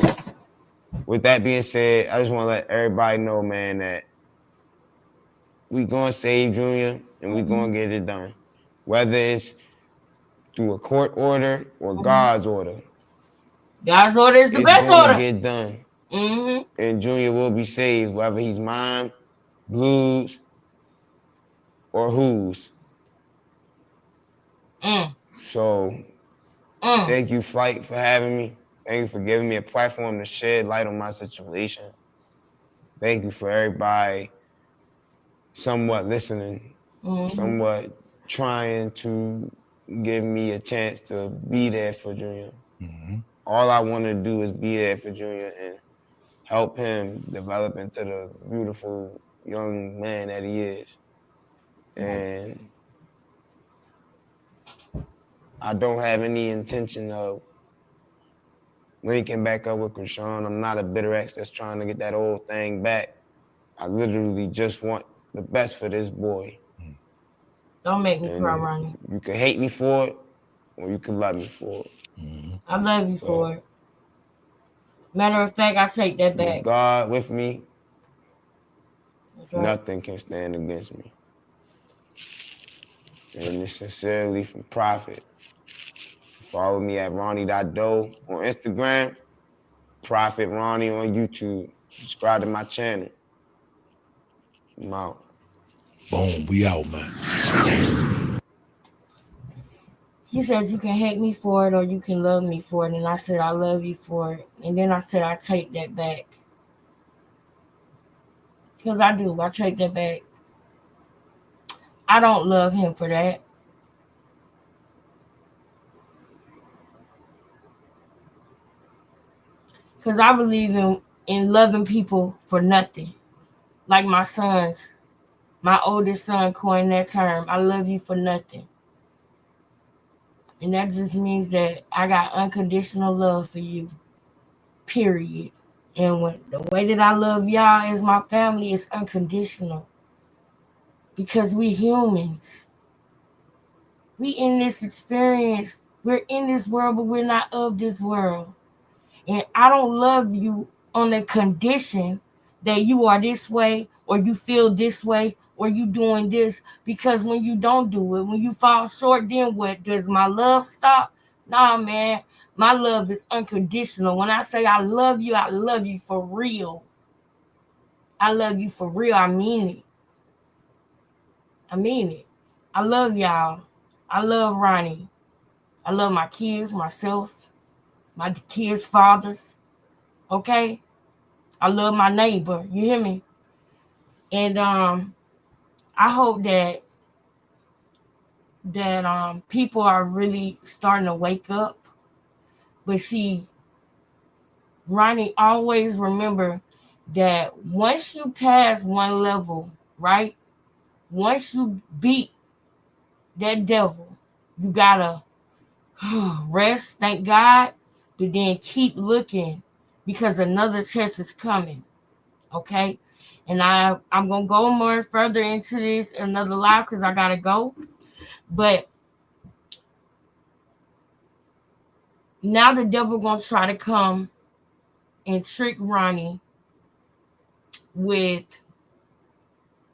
with that being said, I just want to let everybody know, man, that we gonna save Junior and we gonna get it done. Whether it's through a court order or God's order. God's order is the it's best gonna order. get done. And Junior will be saved, whether he's mine, Blues, or whose. So thank you, Flight, for having me. Thank you for giving me a platform to shed light on my situation. Thank you for everybody somewhat listening, somewhat trying to give me a chance to be there for Junior. All I want to do is be there for Junior and help him develop into the beautiful young man that he is. And I don't have any intention of linking back up with Chrisean. I'm not a bitter ex that's trying to get that old thing back. I literally just want the best for this boy. Don't make me cry, Ronnie. You can hate me for it, or you can love me for it. I love you for it. Matter of fact, I take that back. With God with me, nothing can stand against me. And it's sincerely from Prophet. Follow me at Ronnie.do on Instagram, Prophet Ronnie on YouTube. Subscribe to my channel. I'm out. Boom, we out, man. He said you can hate me for it or you can love me for it. And I said I love you for it. And then I said I take that back. Because I do. I take that back. I don't love him for that. Because I believe in loving people for nothing. Like my sons. My oldest son coined that term. I love you for nothing. And that just means that I got unconditional love for you. Period. And the way that I love y'all as my family is unconditional. Because we humans. We in this experience. We're in this world, but we're not of this world. And I don't love you on the condition that you are this way or you feel this way or you doing this. Because when you don't do it, when you fall short, then what? Does my love stop? Nah, man. My love is unconditional. When I say I love you for real. I love you for real. I mean it. I mean it. I love y'all. I love Ronnie. I love my kids, myself, my kids' fathers. Okay? I love my neighbor. You hear me? And I hope that people are really starting to wake up. But see, Ronnie, always remember that once you pass one level, right? Once you beat that devil, you gotta rest, thank God, but then keep looking because another test is coming. Okay? And I'm gonna go more further into this in another live because I gotta go. But now the devil gonna try to come and trick Ronnie with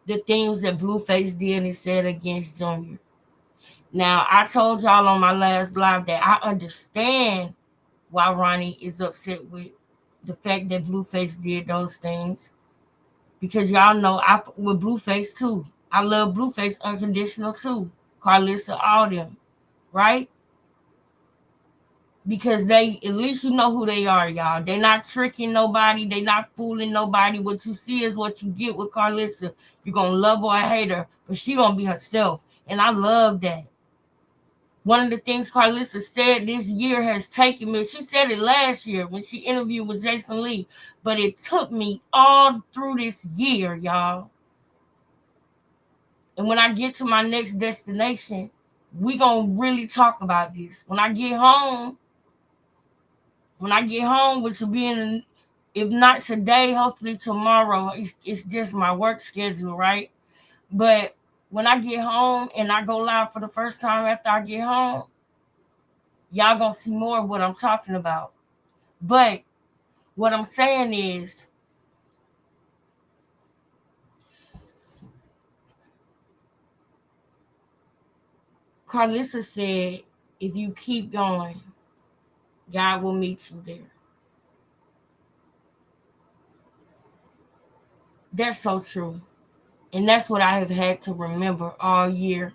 the things that Blueface did and said against Junior. Now, I told y'all on my last live that I understand why Ronnie is upset with the fact that Blueface did those things. Because y'all know I with Blueface too. I love Blueface unconditional too. Carlissa, all them. Right? Because they, at least you know who they are, y'all. They're not tricking nobody. They're not fooling nobody. What you see is what you get with Carlissa. You're going to love her or hate her, but she going to be herself. And I love that. One of the things Carlissa said this year has taken me, she said it last year when she interviewed with Jason Lee, but it took me all through this year, y'all. And when I get to my next destination, we gonna really talk about this. When I get home, which will be in, if not today, hopefully tomorrow. It's just my work schedule, right? But when I get home and I go live for the first time after I get home, y'all gonna see more of what I'm talking about. But what I'm saying is, Carlissa said, if you keep going, God will meet you there. That's so true. And that's what I have had to remember all year,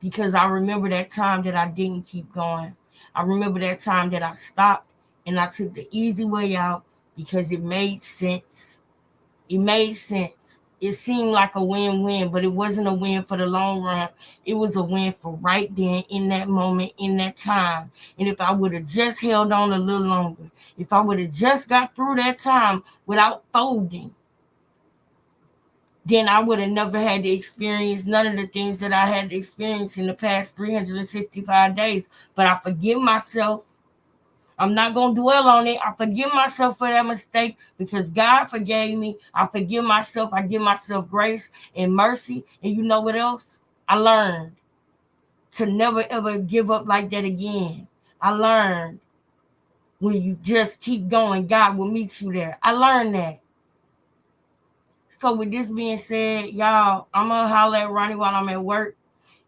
because I remember that time that I didn't keep going. I remember that time that I stopped and I took the easy way out because it made sense. It made sense. It seemed like a win-win, but it wasn't a win for the long run. It was a win for right then, in that moment, in that time. And if I would have just held on a little longer, if I would have just got through that time without folding, then I would have never had to experience none of the things that I had to experience in the past 365 days. But I forgive myself. I'm not going to dwell on it. I forgive myself for that mistake because God forgave me. I forgive myself. I give myself grace and mercy. And you know what else? I learned to never, ever give up like that again. I learned when you just keep going, God will meet you there. I learned that. So with this being said, y'all, I'm going to holler at Ronnie while I'm at work.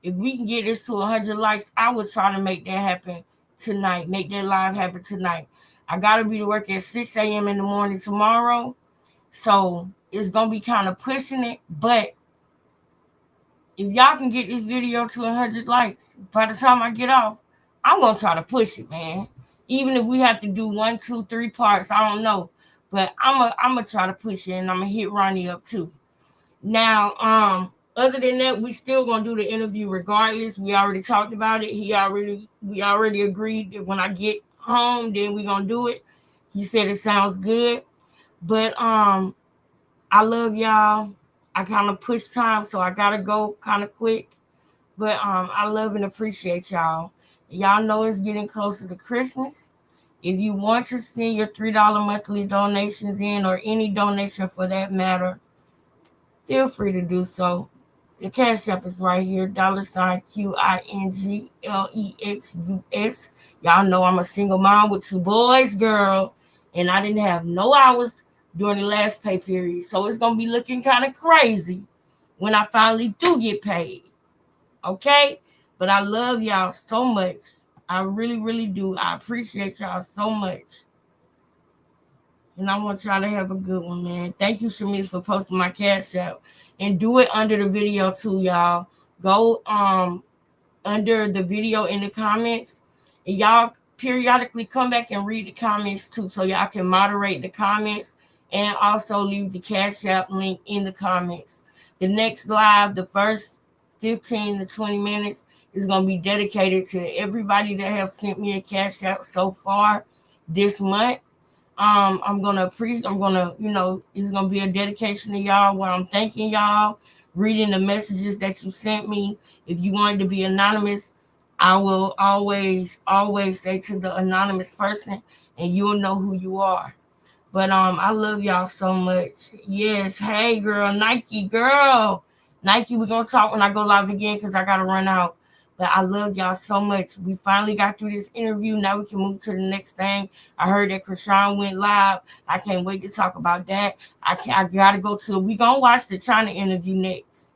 If we can get this to 100 likes, I will try to make that happen tonight. Make that live happen tonight. I got to be to work at 6 a.m. in the morning tomorrow. So it's going to be kind of pushing it. But if y'all can get this video to 100 likes, by the time I get off, I'm going to try to push it, man. Even if we have to do 1, 2, 3 parts, I don't know. But I'm going to try to push it, and I'm going to hit Ronnie up too. Now, other than that, we still going to do the interview regardless. We already talked about it. We already agreed that when I get home, then we're going to do it. He said it sounds good. But I love y'all. I kind of push time, so I got to go kind of quick. But I love and appreciate y'all. Y'all know it's getting closer to Christmas. If you want to send your $3 monthly donations in, or any donation for that matter, feel free to do so. The Cash App is right here, $QINGLEXUS. Y'all know I'm a single mom with 2 boys, girl, and I didn't have no hours during the last pay period. So it's going to be looking kind of crazy when I finally do get paid. Okay? But I love y'all so much. I really, really do. I appreciate y'all so much. And I want y'all to have a good one, man. Thank you, Shamiz, for posting my Cash App. And do it under the video, too, y'all. Go under the video in the comments. And y'all periodically come back and read the comments, too, so y'all can moderate the comments and also leave the Cash App link in the comments. The next live, the first 15 to 20 minutes, is going to be dedicated to everybody that have sent me a Cash App so far this month. I'm gonna, it's gonna be a dedication to y'all where I'm thanking y'all, reading the messages that you sent me. If you wanted to be anonymous, I will always say to the anonymous person, and you'll know who you are. But I love y'all so much. Yes, hey girl, Nike girl. Nike, we're gonna talk when I go live again because I gotta run out. But I love y'all so much. We finally got through this interview. Now we can move to the next thing. I heard that Chrisean went live. I can't wait to talk about that. I gotta go to, we gonna watch the China interview next.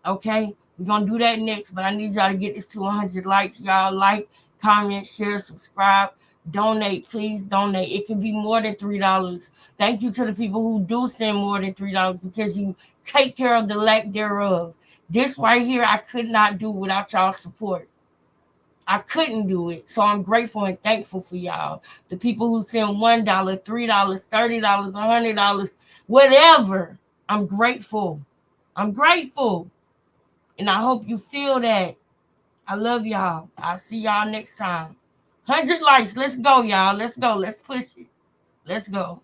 Okay? We're gonna do that next, but I need y'all to get this to 100 likes. Y'all like, comment, share, subscribe, donate. Please donate. It can be more than $3. Thank you to the people who do send more than $3 because you take care of the lack thereof. This right here, I could not do without y'all's support. I couldn't do it. So I'm grateful and thankful for y'all. The people who send $1, $3, $30, $100, whatever. I'm grateful. I'm grateful. And I hope you feel that. I love y'all. I'll see y'all next time. 100 likes. Let's go, y'all. Let's go. Let's push it. Let's go.